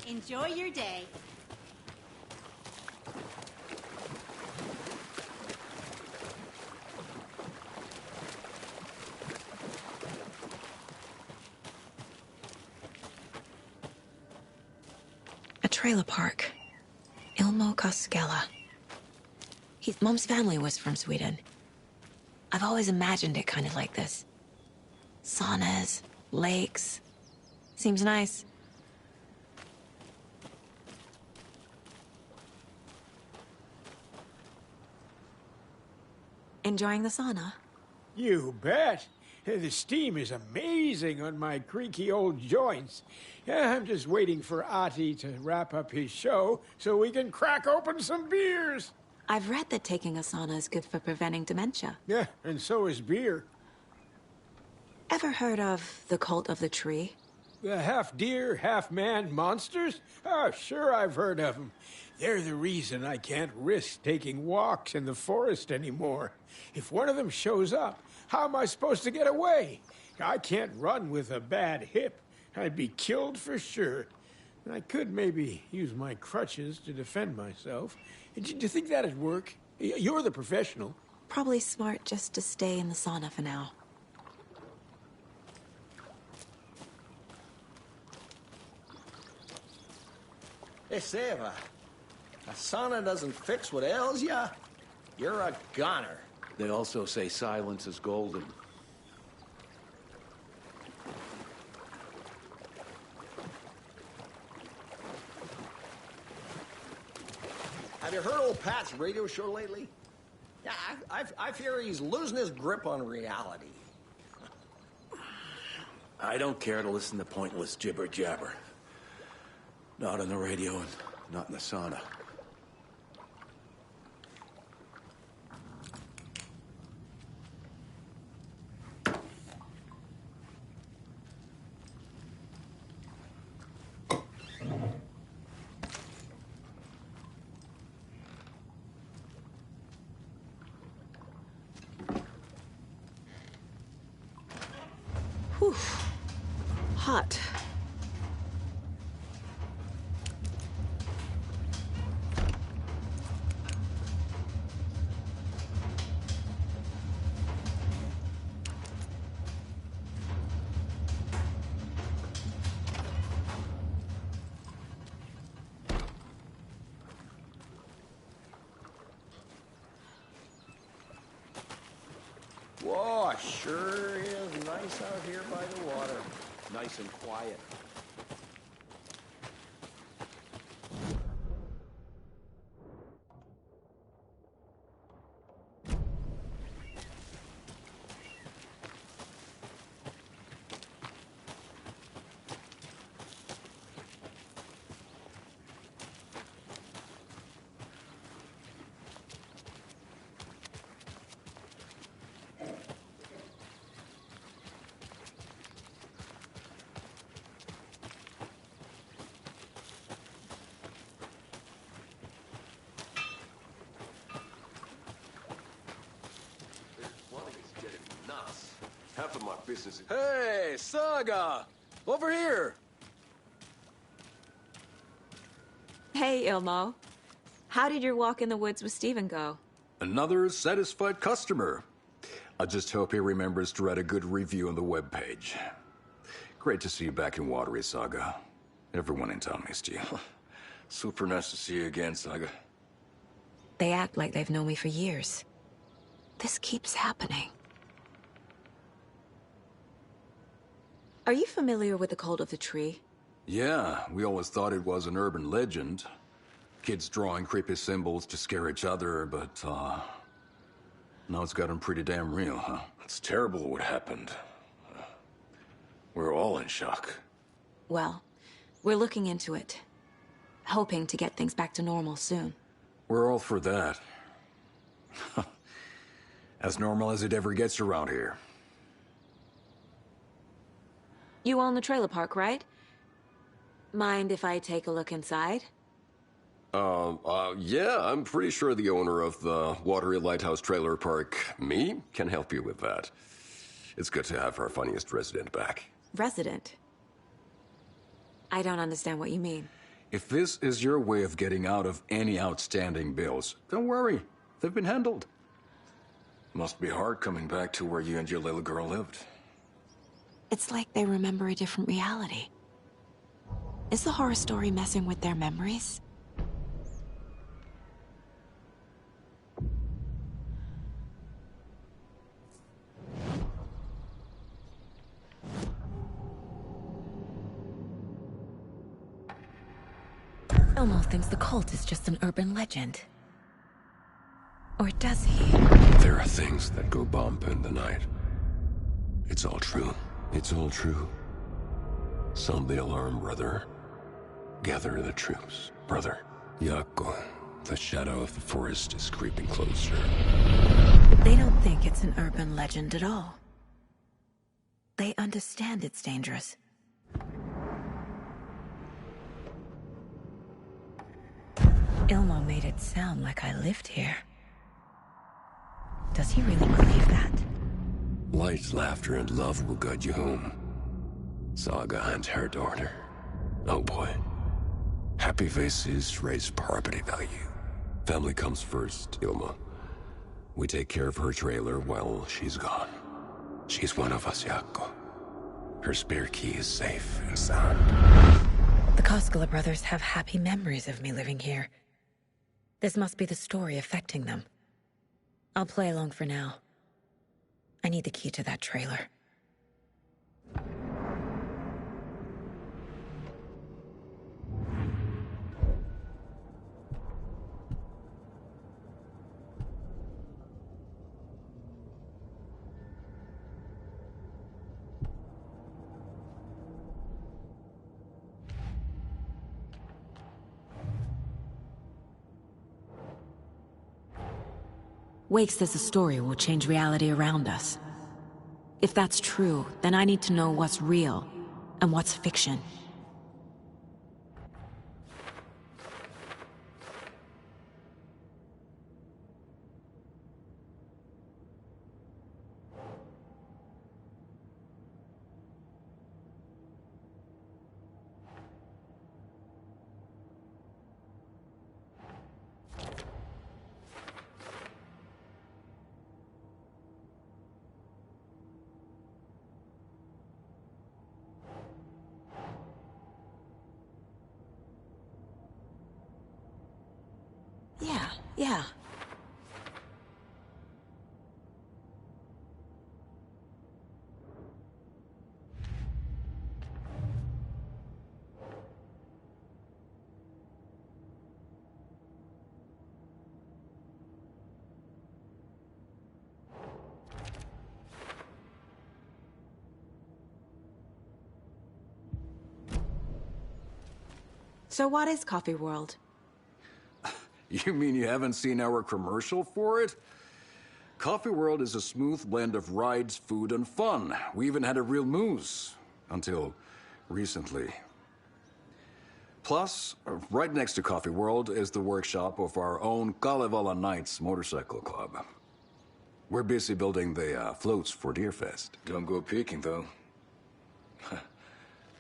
Enjoy your day. A trailer park. Ilmo Koskela. His mom's family was from Sweden. I've always imagined it kind of like this. Saunas, lakes. Seems nice. Enjoying the sauna? You bet. The steam is amazing on my creaky old joints. Yeah, I'm just waiting for Ati to wrap up his show so we can crack open some beers. I've read that taking a sauna is good for preventing dementia. Yeah, and so is beer. Ever heard of the cult of the tree? The half-deer, half-man monsters? Oh, sure I've heard of them. They're the reason I can't risk taking walks in the forest anymore. If one of them shows up, how am I supposed to get away? I can't run with a bad hip. I'd be killed for sure. I could maybe use my crutches to defend myself. Do you think that'd work? You're the professional. Probably smart just to stay in the sauna for now. Hey, Seva, a sauna doesn't fix what ails ya. You're a goner. They also say silence is golden. Have you heard old Pat's radio show lately? Yeah, I fear he's losing his grip on reality. I don't care to listen to pointless jibber-jabber. Not on the radio and not in the sauna. Whew. Hot. Whoa, sure is nice out here by the water. Nice and quiet. Half of my business is... Hey, Saga! Over here! Hey, Ilmo. How did your walk in the woods with Steven go? Another satisfied customer. I just hope he remembers to write a good review on the webpage. Great to see you back in Watery, Saga. Everyone in town missed you. Super nice to see you again, Saga. They act like they've known me for years. This keeps happening. Are you familiar with the Cult of the Tree? Yeah, we always thought it was an urban legend. Kids drawing creepy symbols to scare each other, but, now it's gotten pretty damn real, huh? It's terrible what happened. We're all in shock. Well, we're looking into it. Hoping to get things back to normal soon. We're all for that. As normal as it ever gets around here. You own the trailer park, right? Mind if I take a look inside? Yeah, I'm pretty sure the owner of the Watery Lighthouse Trailer Park, me, can help you with that. It's good to have our funniest resident back. Resident? I don't understand what you mean. If this is your way of getting out of any outstanding bills, don't worry. They've been handled. Must be hard coming back to where you and your little girl lived. It's like they remember a different reality. Is the horror story messing with their memories? Elmo thinks the cult is just an urban legend. Or does he? There are things that go bump in the night. It's all true. It's all true. Sound the alarm, brother. Gather the troops, brother. Yako, the shadow of the forest is creeping closer. They don't think it's an urban legend at all. They understand it's dangerous. Ilmo made it sound like I lived here. Does he really believe that? Light, laughter, and love will guide you home. Saga and her daughter. Oh boy. Happy faces raise property value. Family comes first, Ilma. We take care of her trailer while she's gone. She's one of us, Jaakko. Her spare key is safe and sound. The Koskela brothers have happy memories of me living here. This must be the story affecting them. I'll play along for now. I need the key to that trailer. Wake says the story will change reality around us. If that's true, then I need to know what's real and what's fiction. Yeah. So what is Coffee World? You mean you haven't seen our commercial for it? Coffee World is a smooth blend of rides, food, and fun. We even had a real moose. Until recently. Plus, right next to Coffee World is the workshop of our own Kalevala Knights Motorcycle Club. We're busy building the floats for Deerfest. Don't go peeking, though.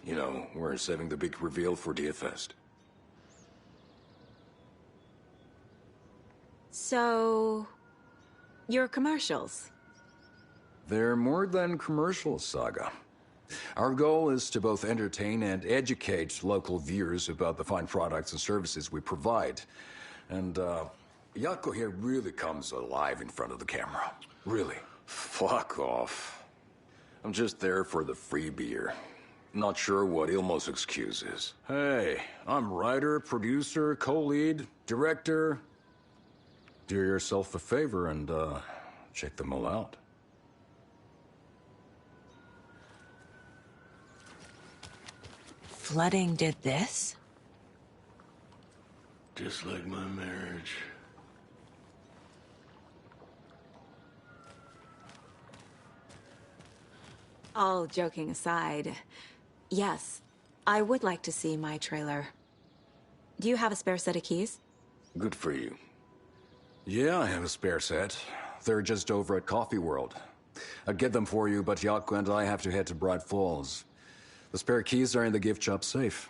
You know, we're saving the big reveal for Deerfest. So... your commercials? They're more than commercials, Saga. Our goal is to both entertain and educate local viewers about the fine products and services we provide. And, Jaakko here really comes alive in front of the camera. Really. Fuck off. I'm just there for the free beer. Not sure what Ilmo's excuse is. Hey, I'm writer, producer, co-lead, director. Do yourself a favor and, check them all out. Flooding did this? Just like my marriage. All joking aside, yes, I would like to see my trailer. Do you have a spare set of keys? Good for you. Yeah, I have a spare set. They're just over at Coffee World. I'd get them for you, but Jaakko and I have to head to Bright Falls. The spare keys are in the gift shop safe.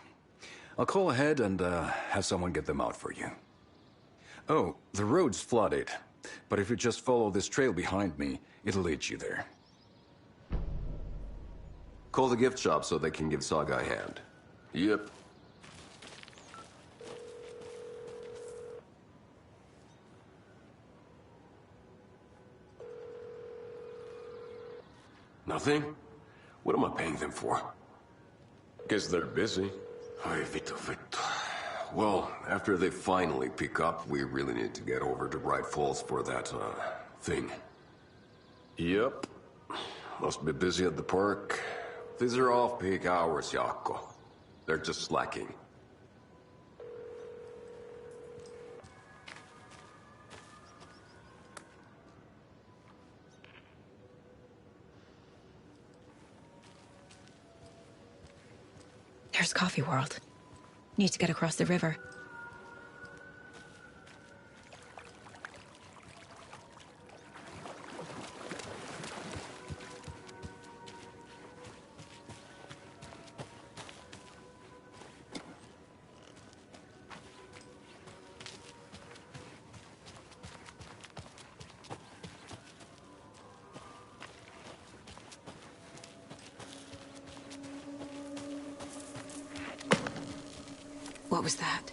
I'll call ahead and have someone get them out for you. Oh, the road's flooded, but if you just follow this trail behind me, it'll lead you there. Call the gift shop so they can give Saga a hand. Yep. Nothing? What am I paying them for? Guess they're busy. Ay, Vito. Well, after they finally pick up, we really need to get over to Bright Falls for that, thing. Yep. Must be busy at the park. These are off-peak hours, Jaakko. They're just slacking. There's Coffee World. Need to get across the river. What was that?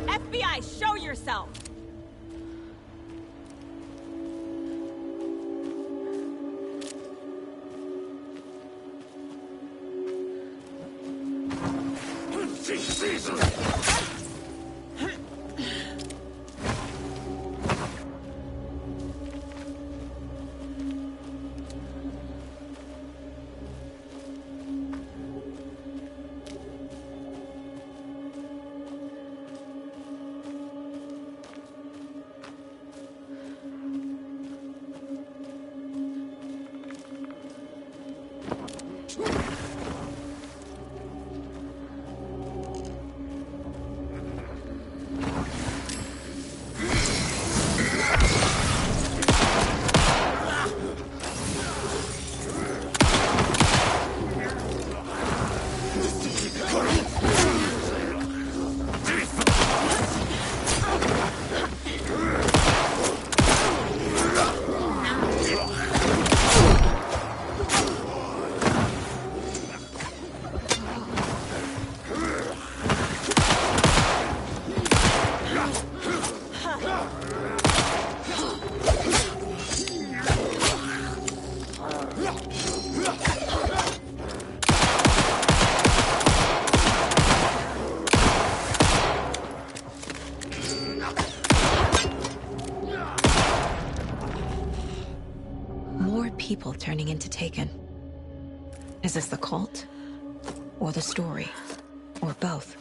FBI, show yourself! People turning into Taken. Is this the cult? Or the story? Or both?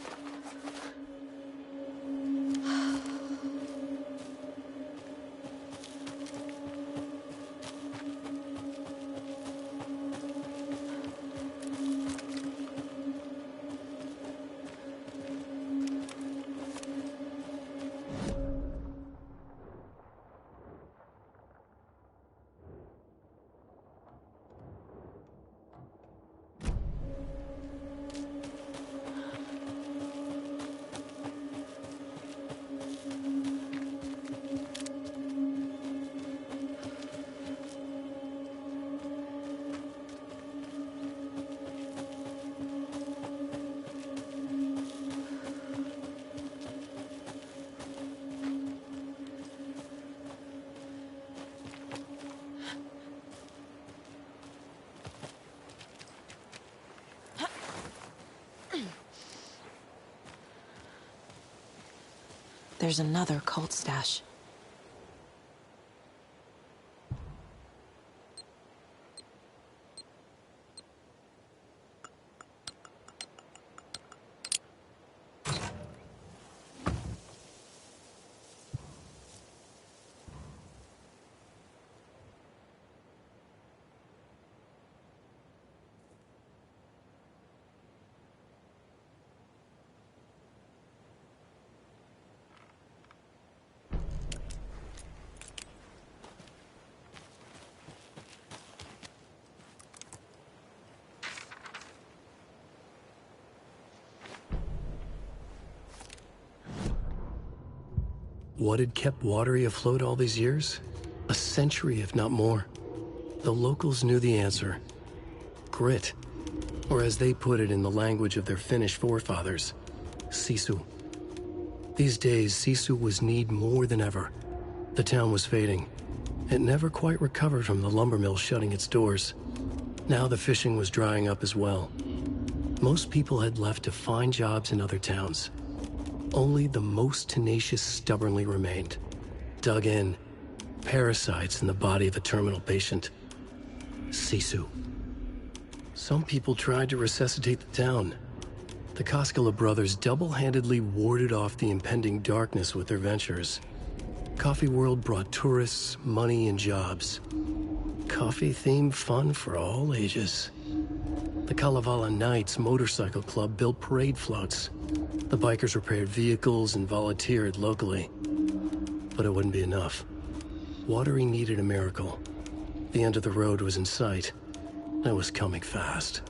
There's another cult stash. What had kept Watery afloat all these years? A century, if not more. The locals knew the answer. Grit. Or as they put it in the language of their Finnish forefathers, sisu. These days, sisu was needed more than ever. The town was fading. It never quite recovered from the lumber mill shutting its doors. Now the fishing was drying up as well. Most people had left to find jobs in other towns. Only the most tenacious stubbornly remained. Dug in. Parasites in the body of a terminal patient. Sisu. Some people tried to resuscitate the town. The Koskela brothers double-handedly warded off the impending darkness with their ventures. Coffee World brought tourists, money, and jobs. Coffee-themed fun for all ages. The Kalevala Knights Motorcycle Club built parade floats. The bikers repaired vehicles and volunteered locally. but it wouldn't be enough. Watery needed a miracle. The end of the road was in sight. It was coming fast.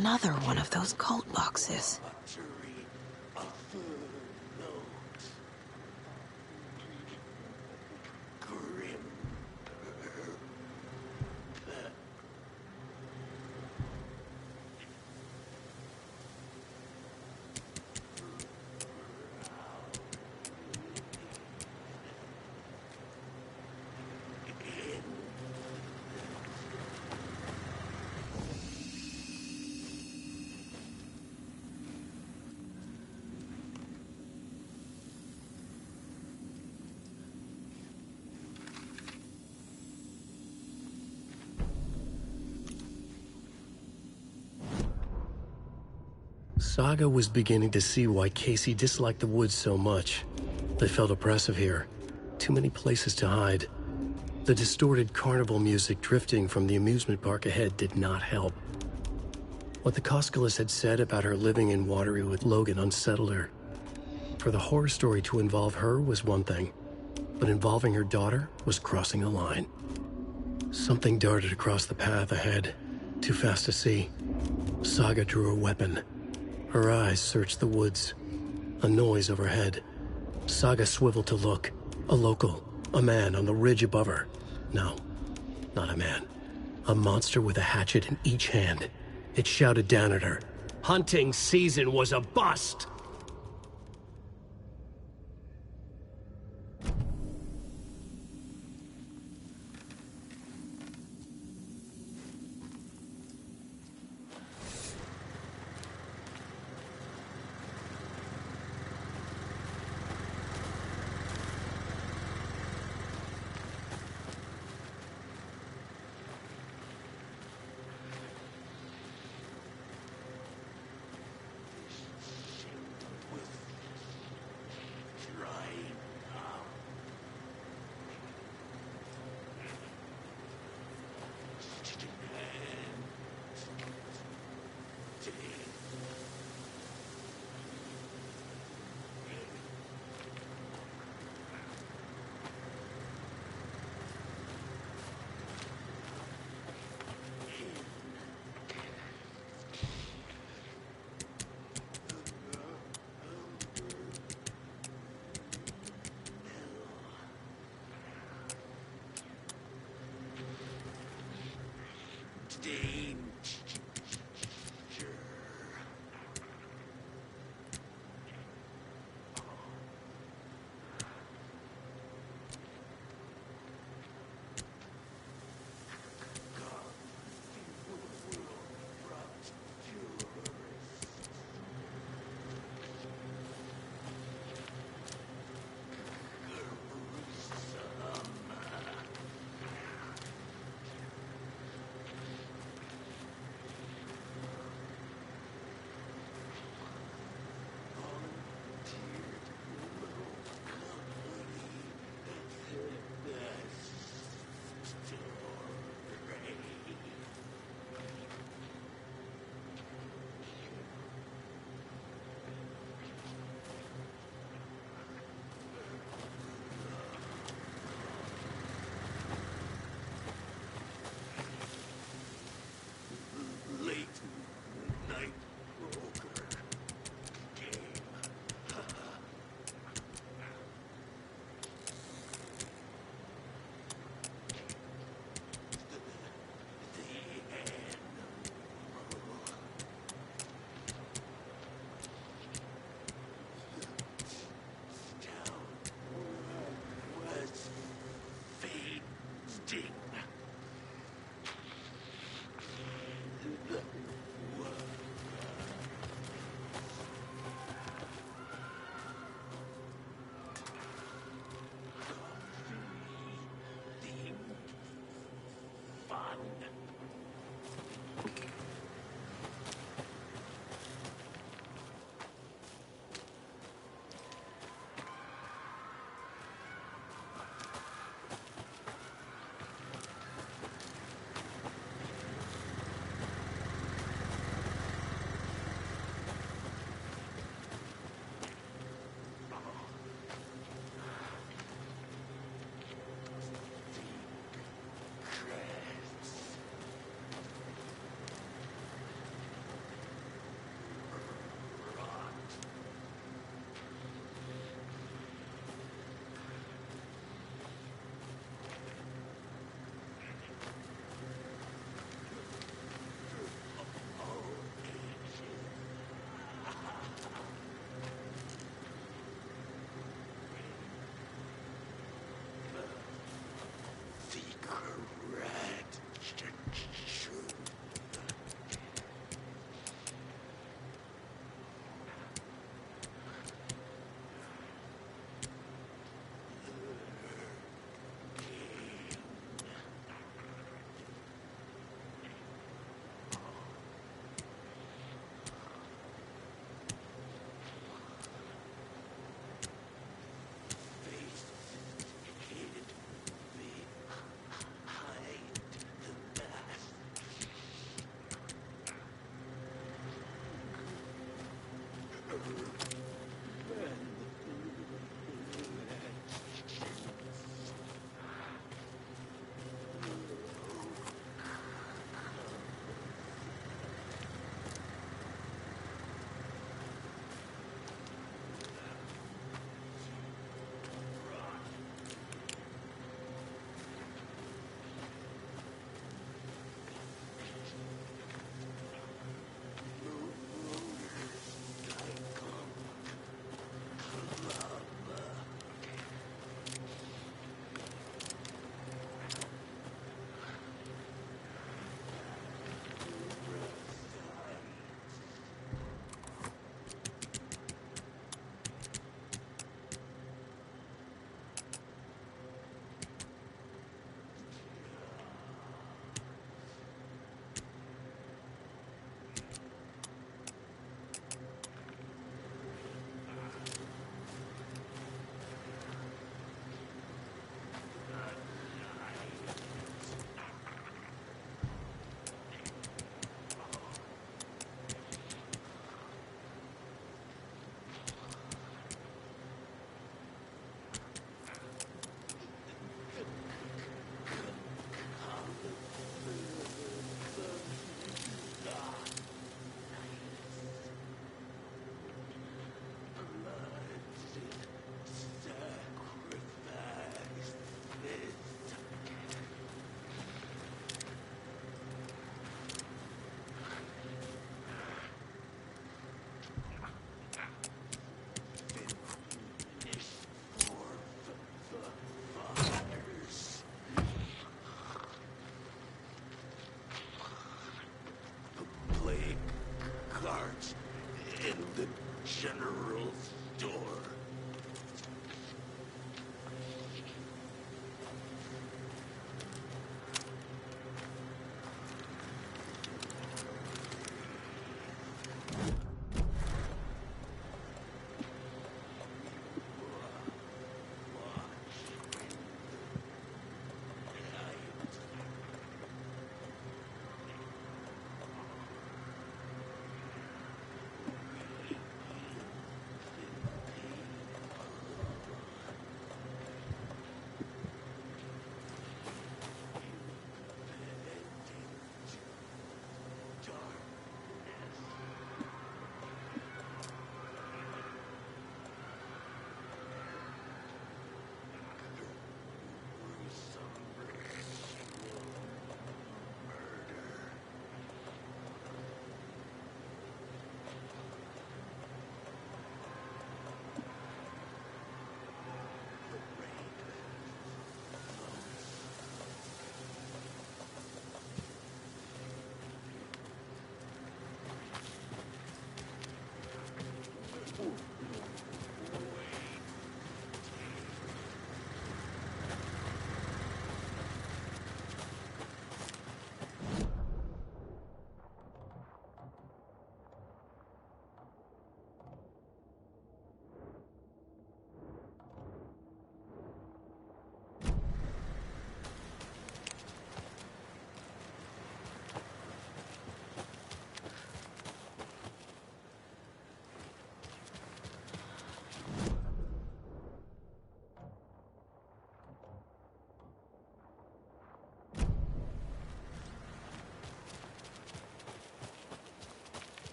Another one of those cult boxes. Saga was beginning to see why Casey disliked the woods so much. They felt oppressive here. Too many places to hide. The distorted carnival music drifting from the amusement park ahead did not help. What the Koskelis had said about her living in Watery with Logan unsettled her. For the horror story to involve her was one thing, but involving her daughter was crossing a line. Something darted across the path ahead, too fast to see. Saga drew her weapon. Her eyes searched the woods. A noise overhead. Saga swiveled to look. A local. A man on the ridge above her. No, not a man. A monster with a hatchet in each hand. It shouted down at her. Hunting season was a bust!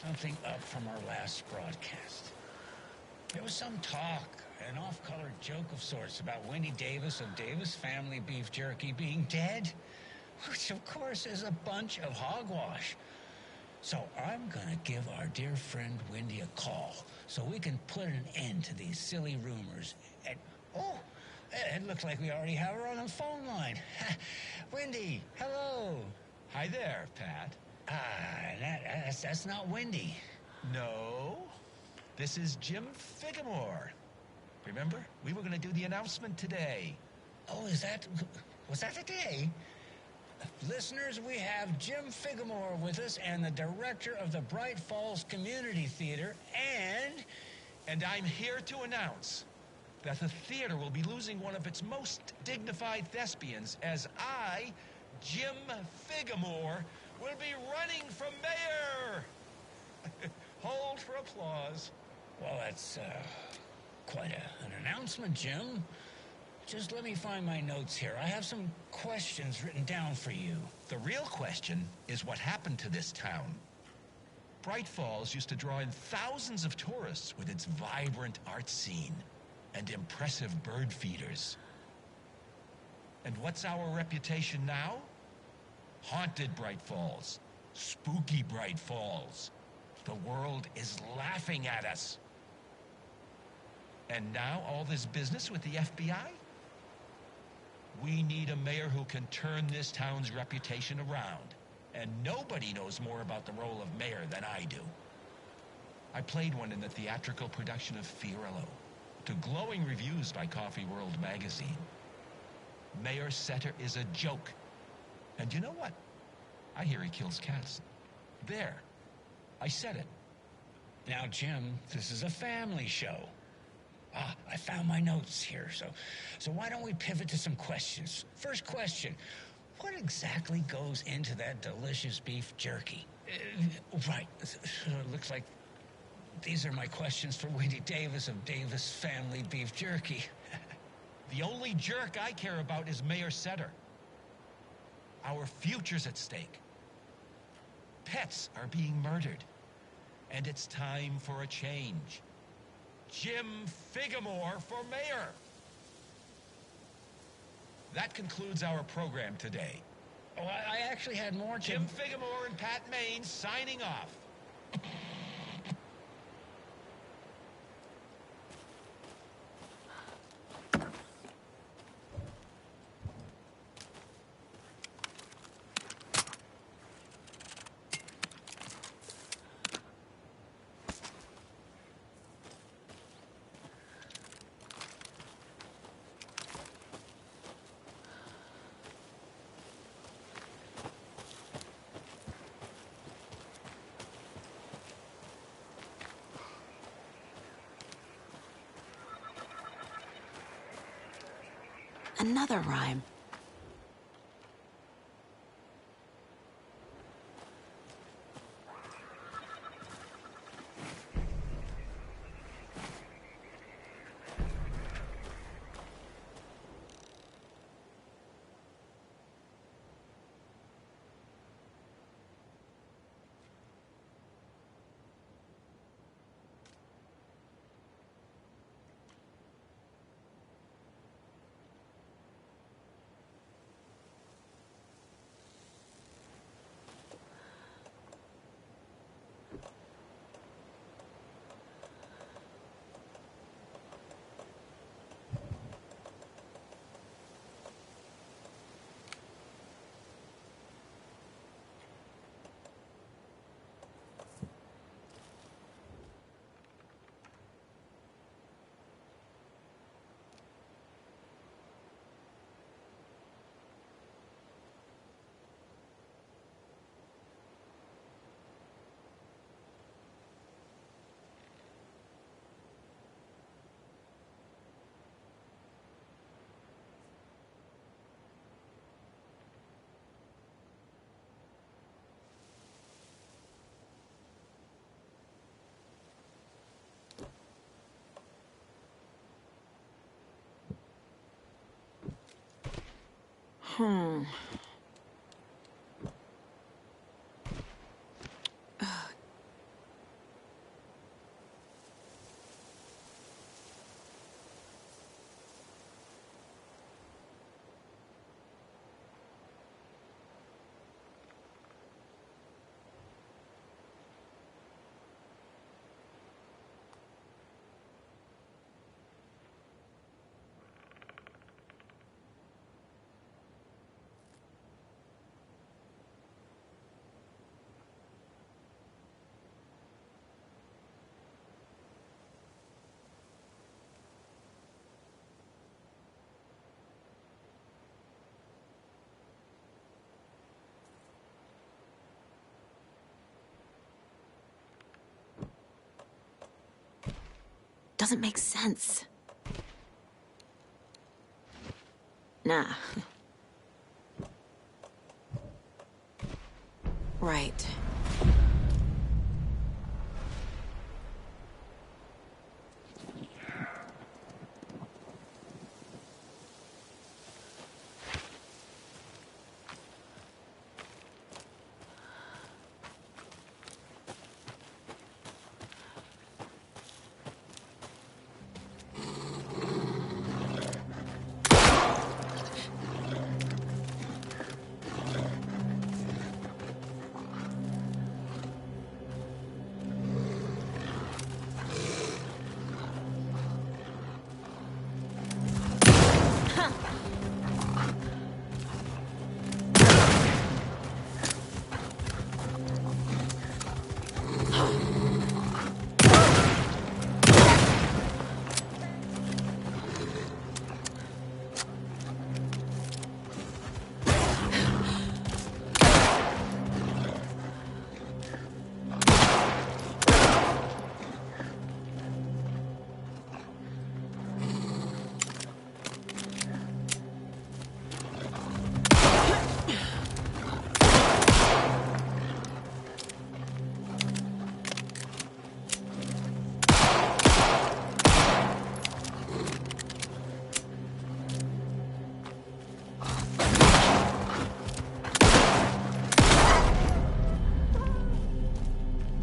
Something up from our last broadcast. There was some talk, an off-color joke of sorts about Wendy Davis of Davis Family Beef Jerky being dead, which of course is a bunch of hogwash. So I'm gonna give our dear friend Wendy a call so we can put an end to these silly rumors. And, oh, it looks like we already have her on the phone line. Wendy, hello. Hi there, Pat. That's not Wendy. No, this is Jim Figamore. Remember, we were going to do the announcement today. Oh, was that today? Listeners, we have Jim Figamore with us and the director of the Bright Falls Community Theater, And I'm here to announce that the theater will be losing one of its most dignified thespians as I, Jim Figamore, will be running for mayor. Hold for applause. Well, that's quite an announcement, Jim. Just let me find my notes here. I have some questions written down for you. The real question is what happened to this town. Bright Falls used to draw in thousands of tourists with its vibrant art scene and impressive bird feeders. And what's our reputation now? Haunted Bright Falls. Spooky Bright Falls. The world is laughing at us. And now all this business with the FBI? We need a mayor who can turn this town's reputation around. And nobody knows more about the role of mayor than I do. I played one in the theatrical production of Fiorillo, to glowing reviews by Coffee World magazine. Mayor Setter is a joke. And you know what? I hear he kills cats. There. I said it. Now, Jim, this is a family show. I found my notes here, so why don't we pivot to some questions? First question, what exactly goes into that delicious beef jerky? Right, it looks like these are my questions for Wendy Davis of Davis Family Beef Jerky. The only jerk I care about is Mayor Setter. Our future's at stake. Pets are being murdered. And it's time for a change. Jim Figamore for mayor. That concludes our program today. Oh, I actually had more, Jim Figamore and Pat Maine signing off. Another rhyme. Hmm. Doesn't make sense. Nah. Right.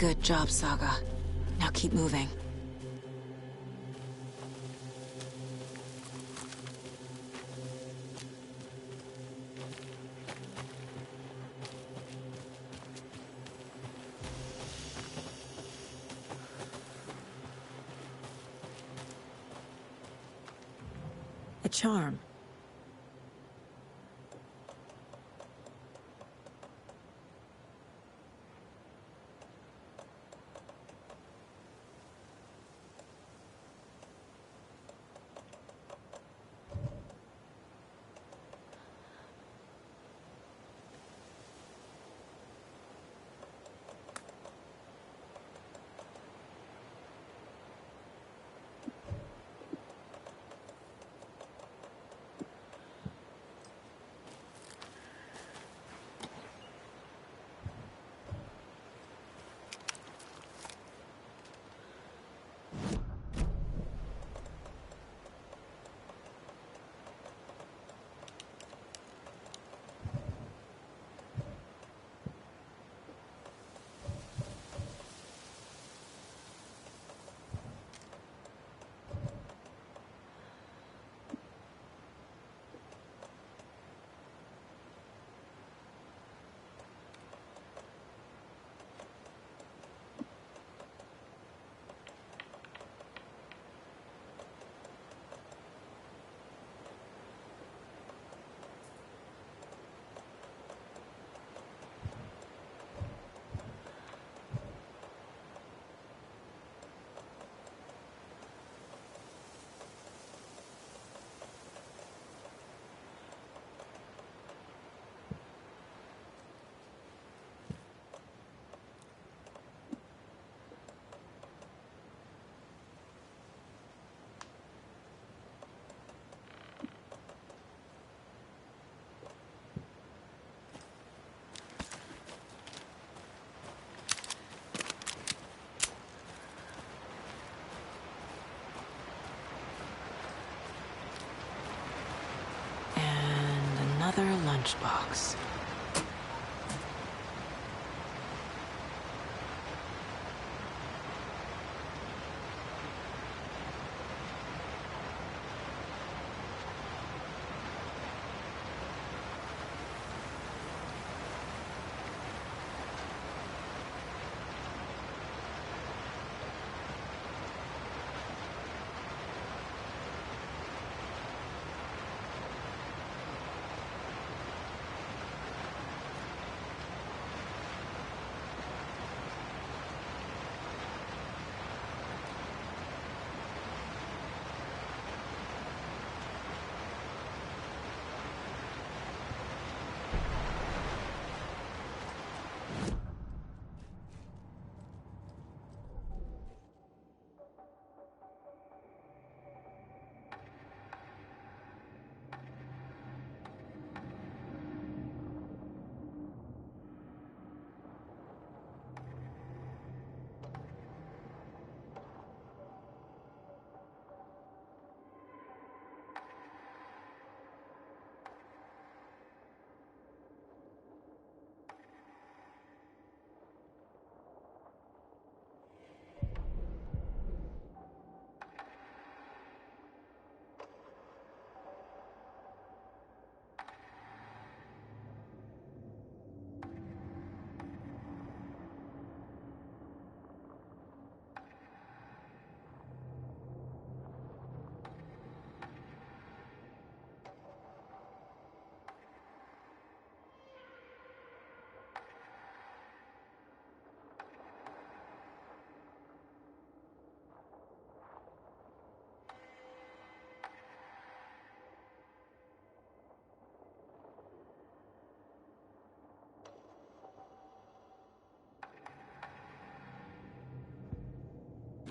Good job, Saga. Now keep moving. A charm. lunchbox.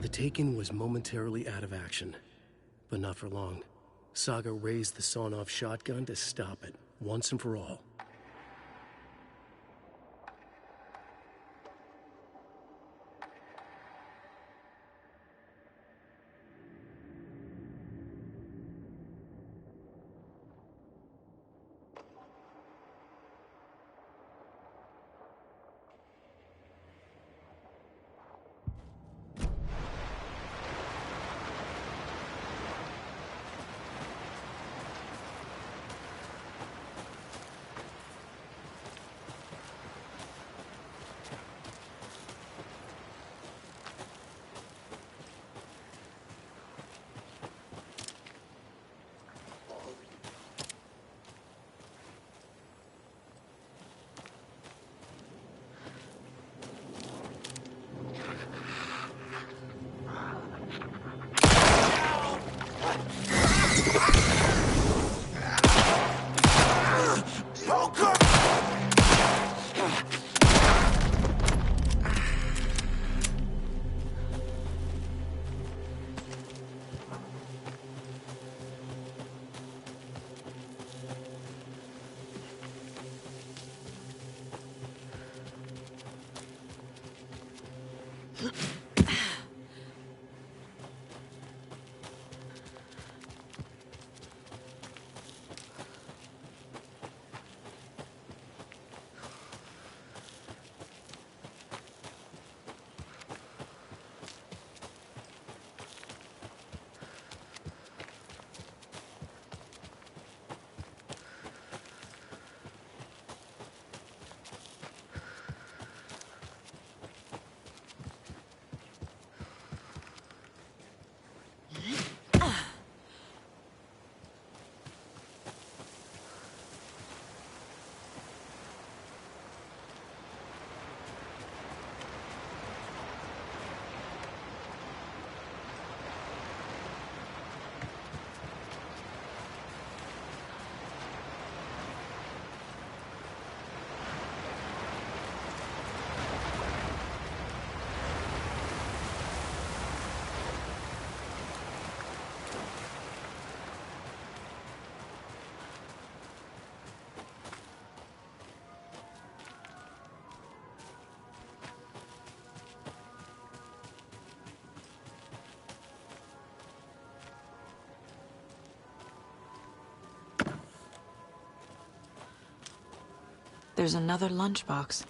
The Taken was momentarily out of action, but not for long. Saga raised the sawn-off shotgun to stop it, once and for all. there's another lunchbox.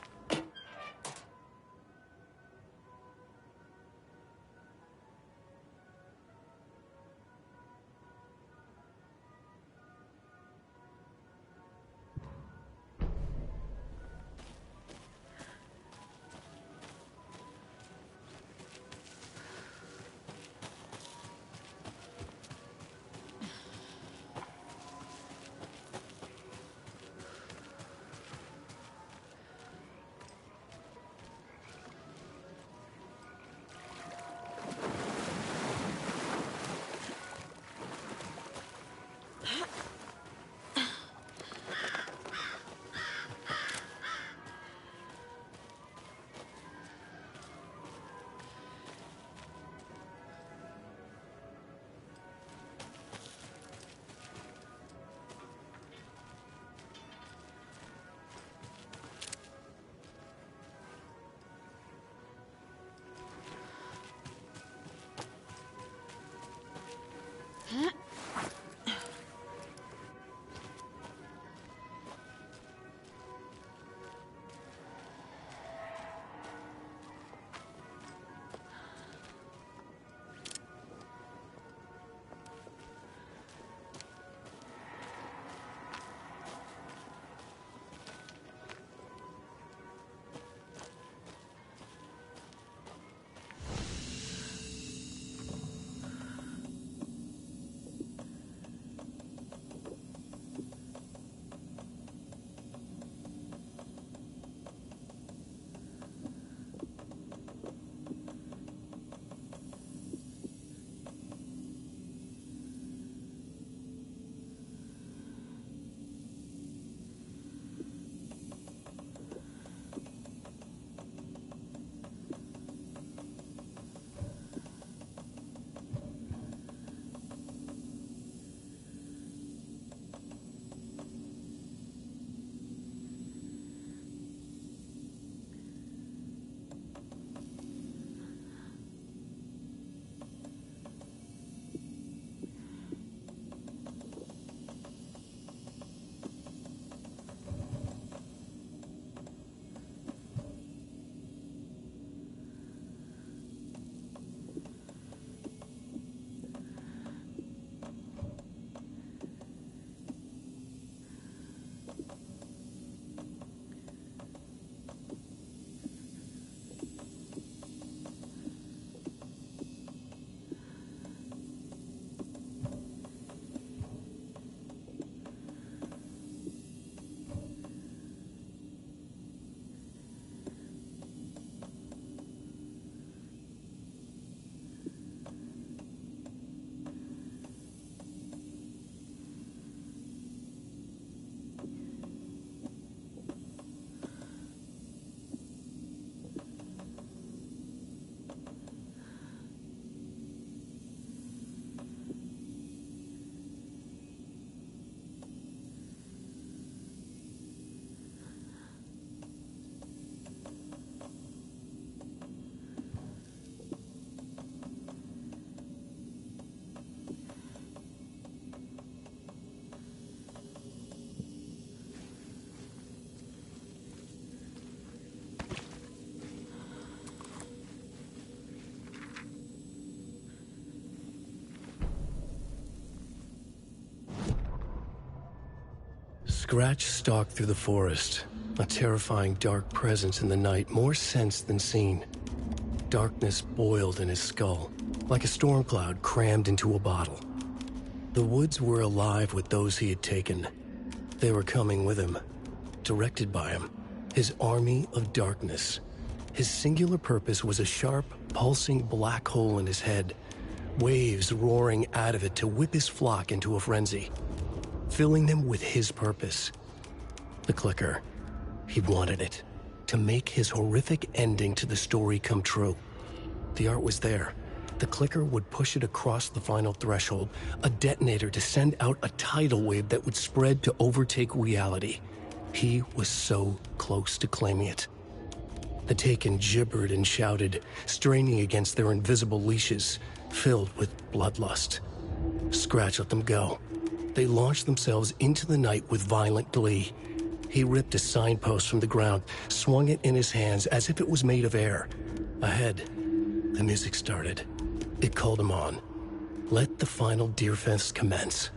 Scratch stalked through the forest, a terrifying dark presence in the night, more sensed than seen. Darkness boiled in his skull, like a storm cloud crammed into a bottle. The woods were alive with those he had taken. They were coming with him, directed by him, his army of darkness. His singular purpose was a sharp, pulsing black hole in his head, waves roaring out of it to whip his flock into a frenzy, filling them with his purpose. The clicker. He wanted it, to make his horrific ending to the story come true. The art was there. The clicker would push it across the final threshold, a detonator to send out a tidal wave that would spread to overtake reality. He was so close to claiming it. The Taken gibbered and shouted, straining against their invisible leashes, filled with bloodlust. Scratch let them go. They launched themselves into the night with violent glee. He ripped a signpost from the ground, swung it in his hands as if it was made of air. Ahead, the music started. It called him on. Let the final Deer Fest commence.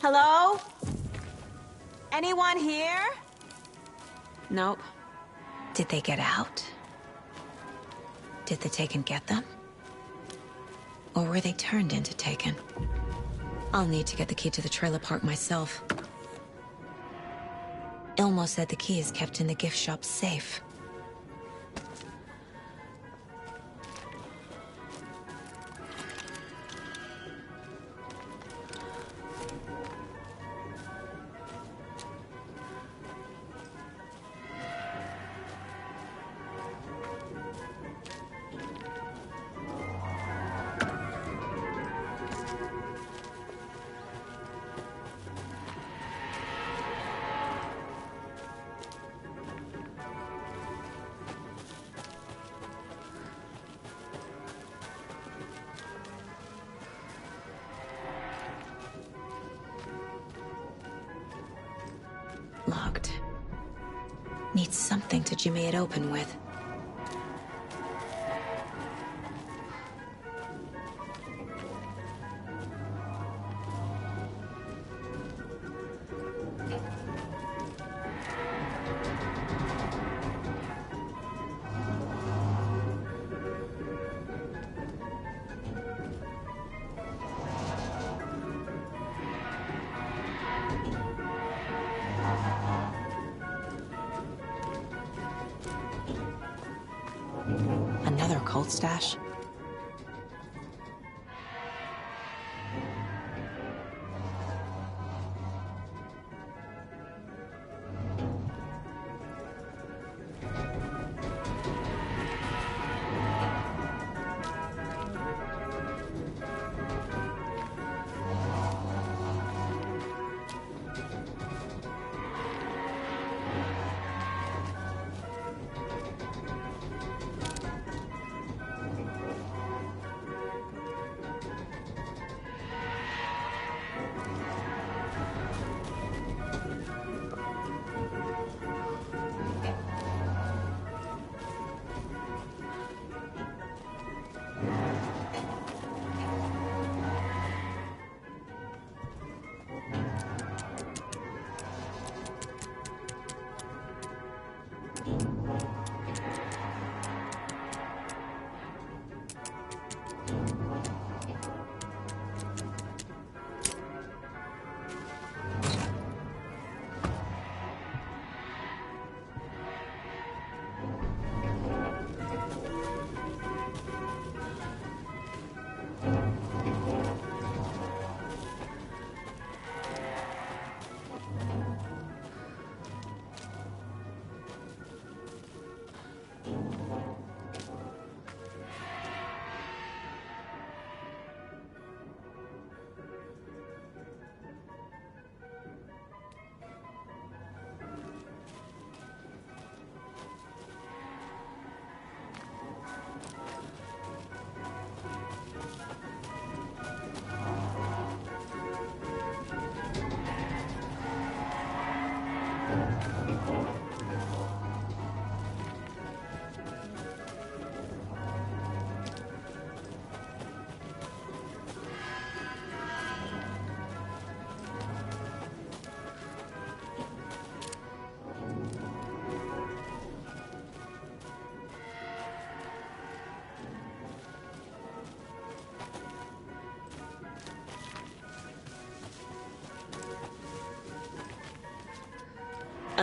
Hello? Anyone here? Nope. Did they get out? Did the Taken get them? Or were they turned into Taken? I'll need to get the key to the trailer park myself. Ilmo said the key is kept in the gift shop safe. Locked. Need something to jimmy it open with. Another cult stash?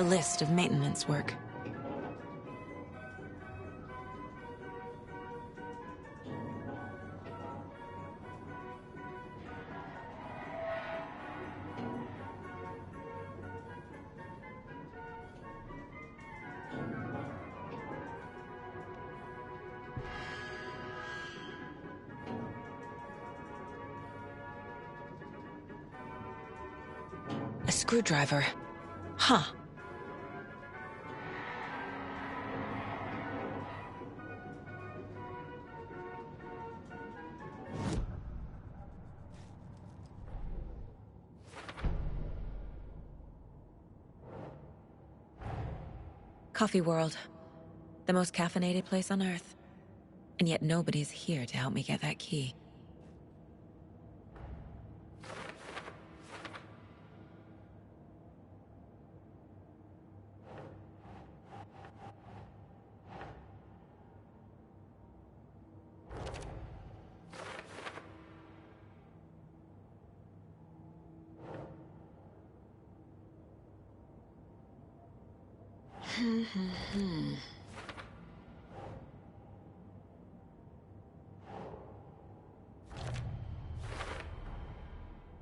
A list of maintenance work. A screwdriver. Huh. Coffee World. The most caffeinated place on Earth. And yet nobody's here to help me get that key.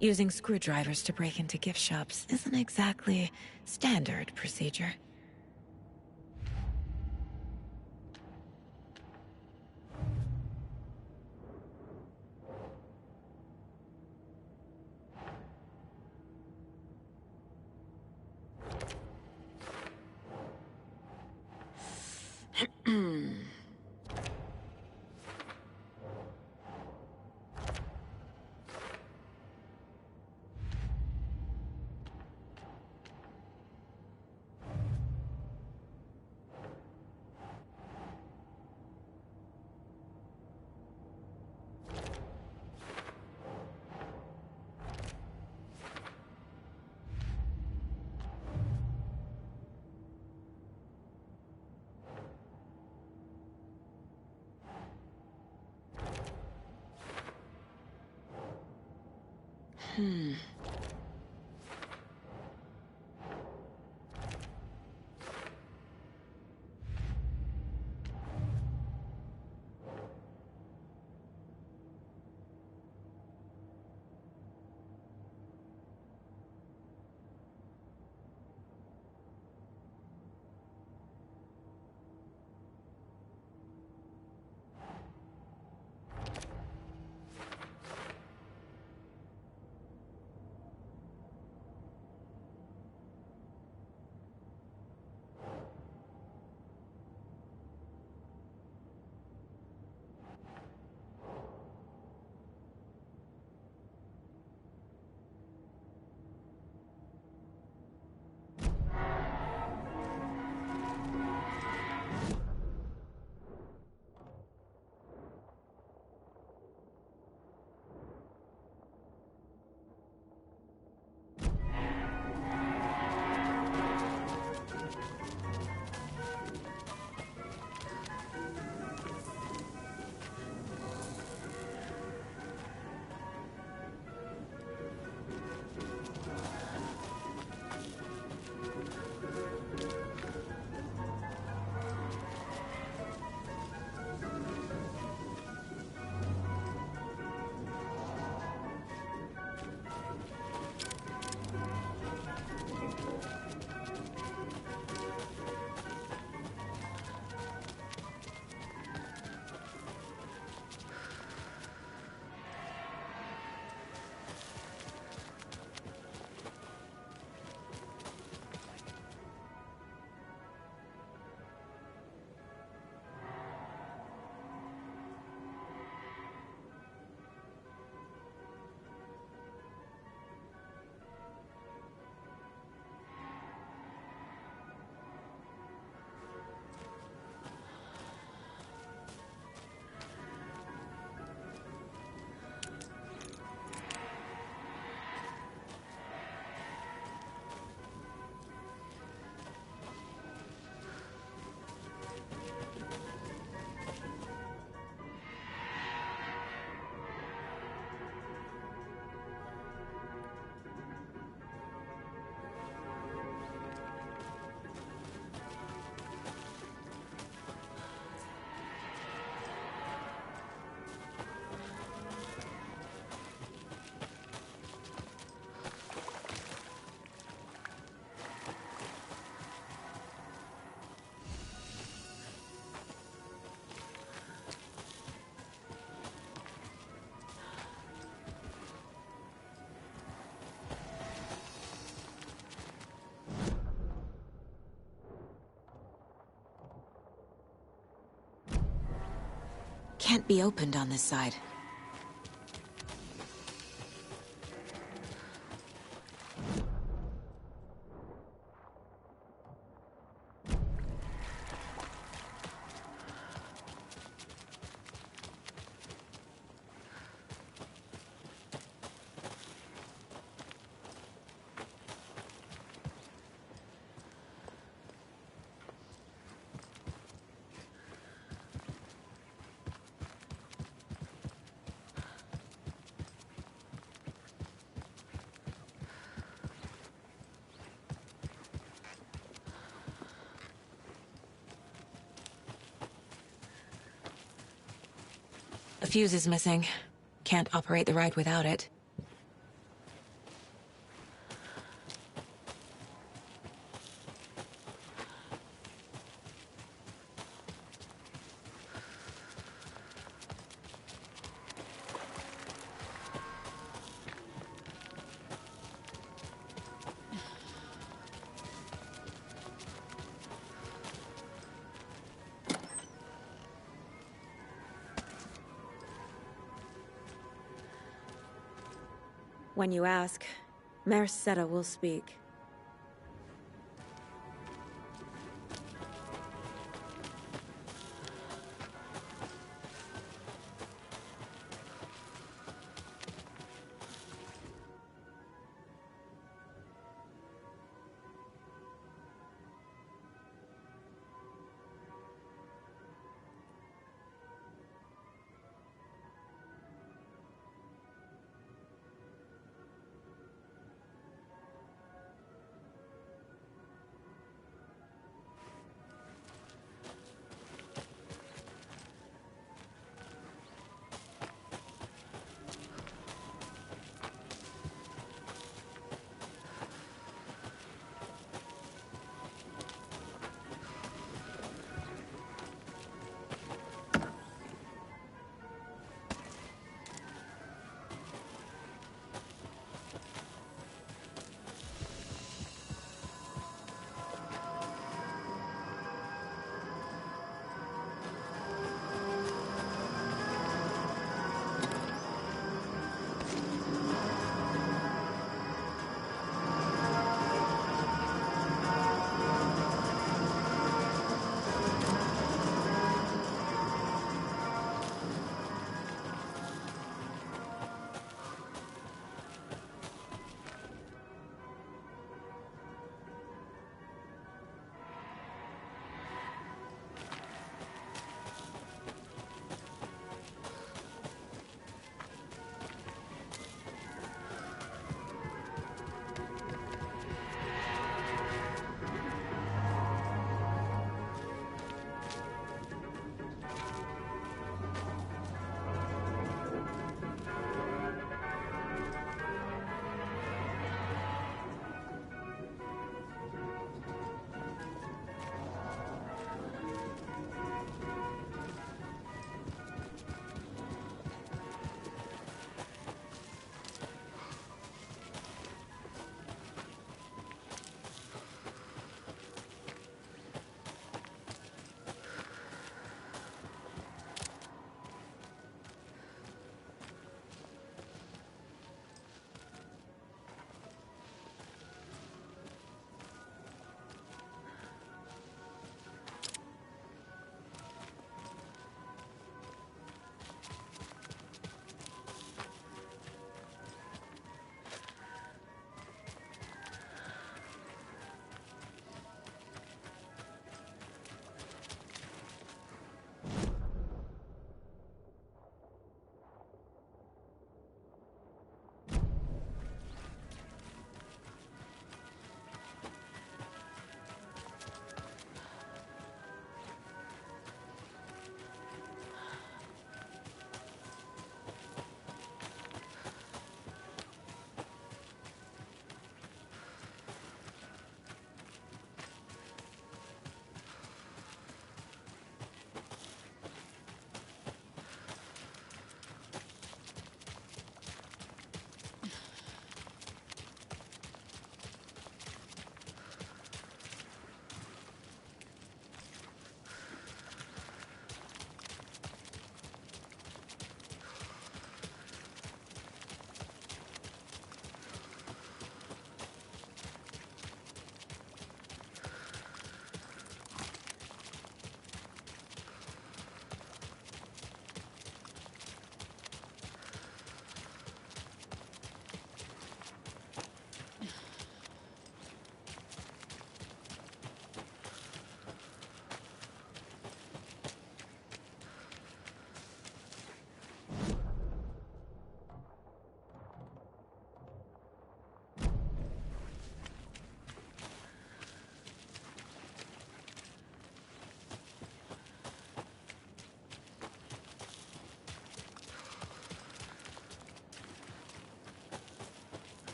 Using screwdrivers to break into gift shops isn't exactly standard procedure. can't be opened on this side. A fuse is missing. Can't operate the ride without it. When you ask, Merceda will speak.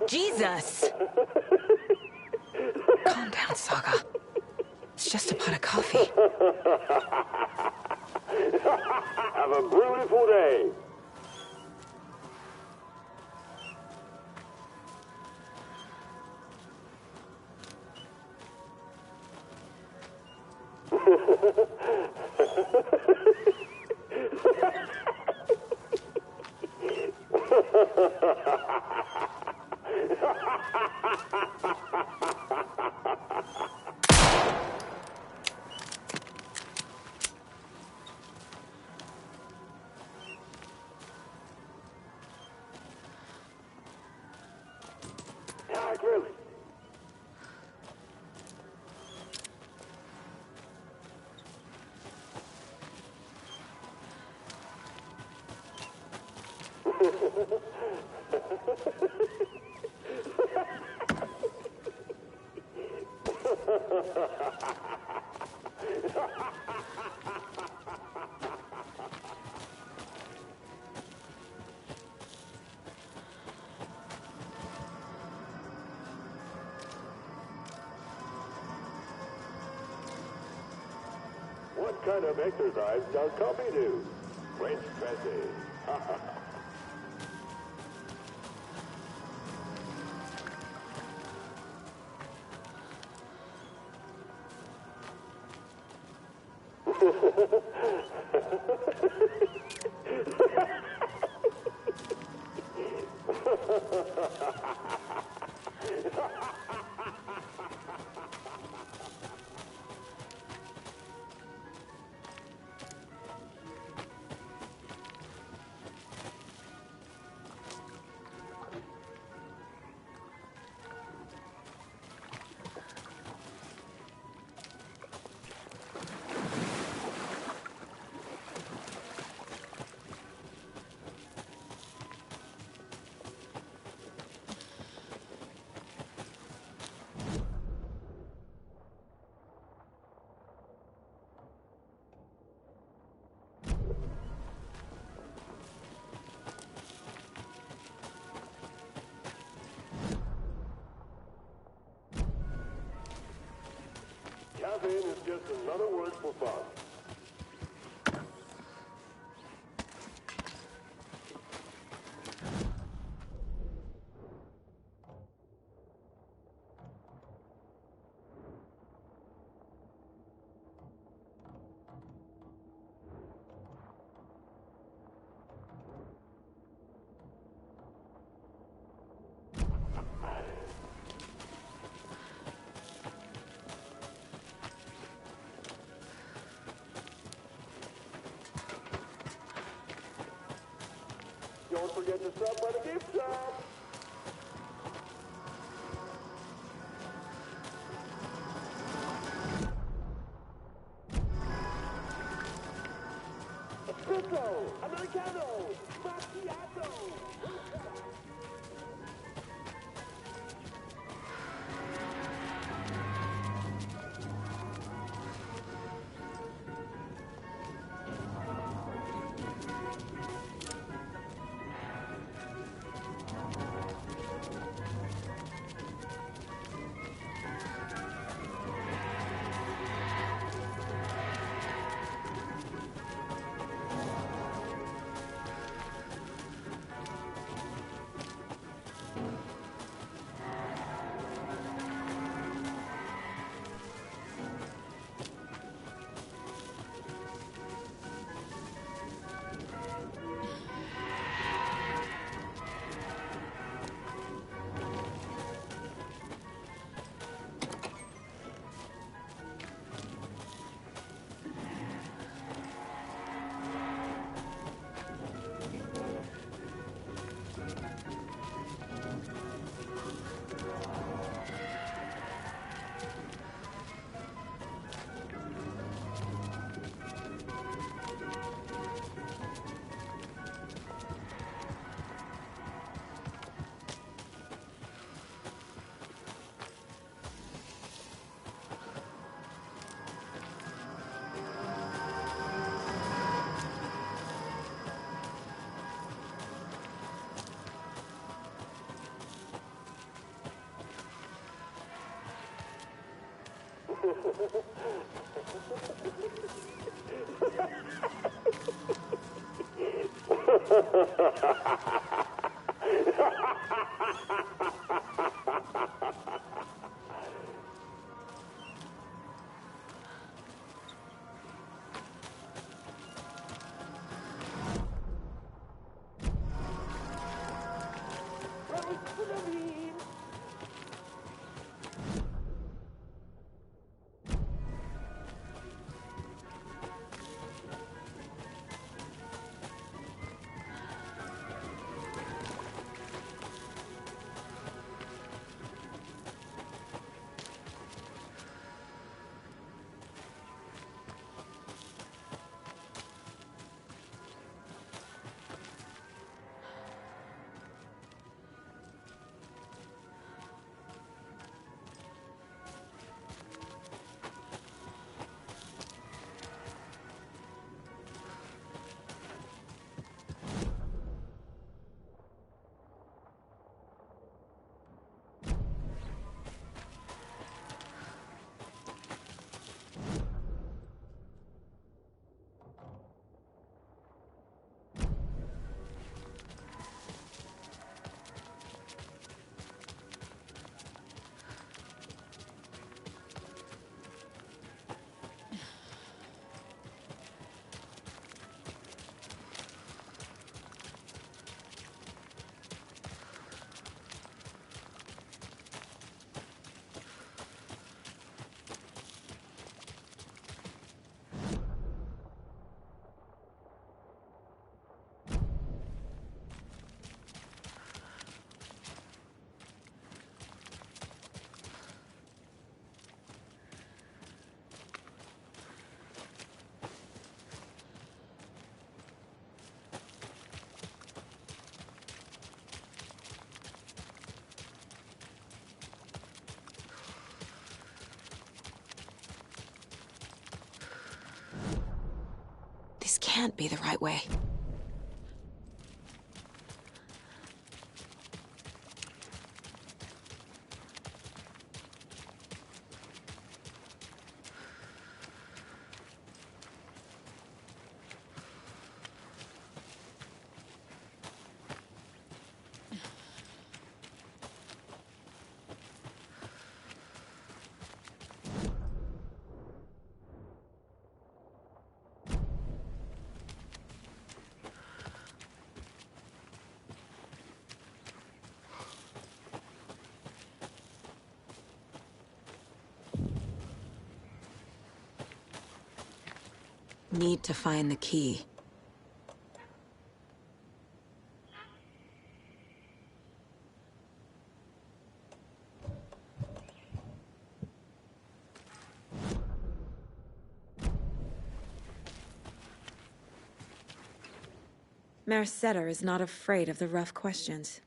Jesus! Calm down, Saga. It's just a pot of coffee. Have a beautiful day. Really? What kind of exercise does coffee do? French dressing. Caffeine is just another word for fun. Don't forget to stop by the gift shop. Espresso, Americano, Macchiato. This can't be the right way. Need to find the key. Mayor Setter is not afraid of the rough questions.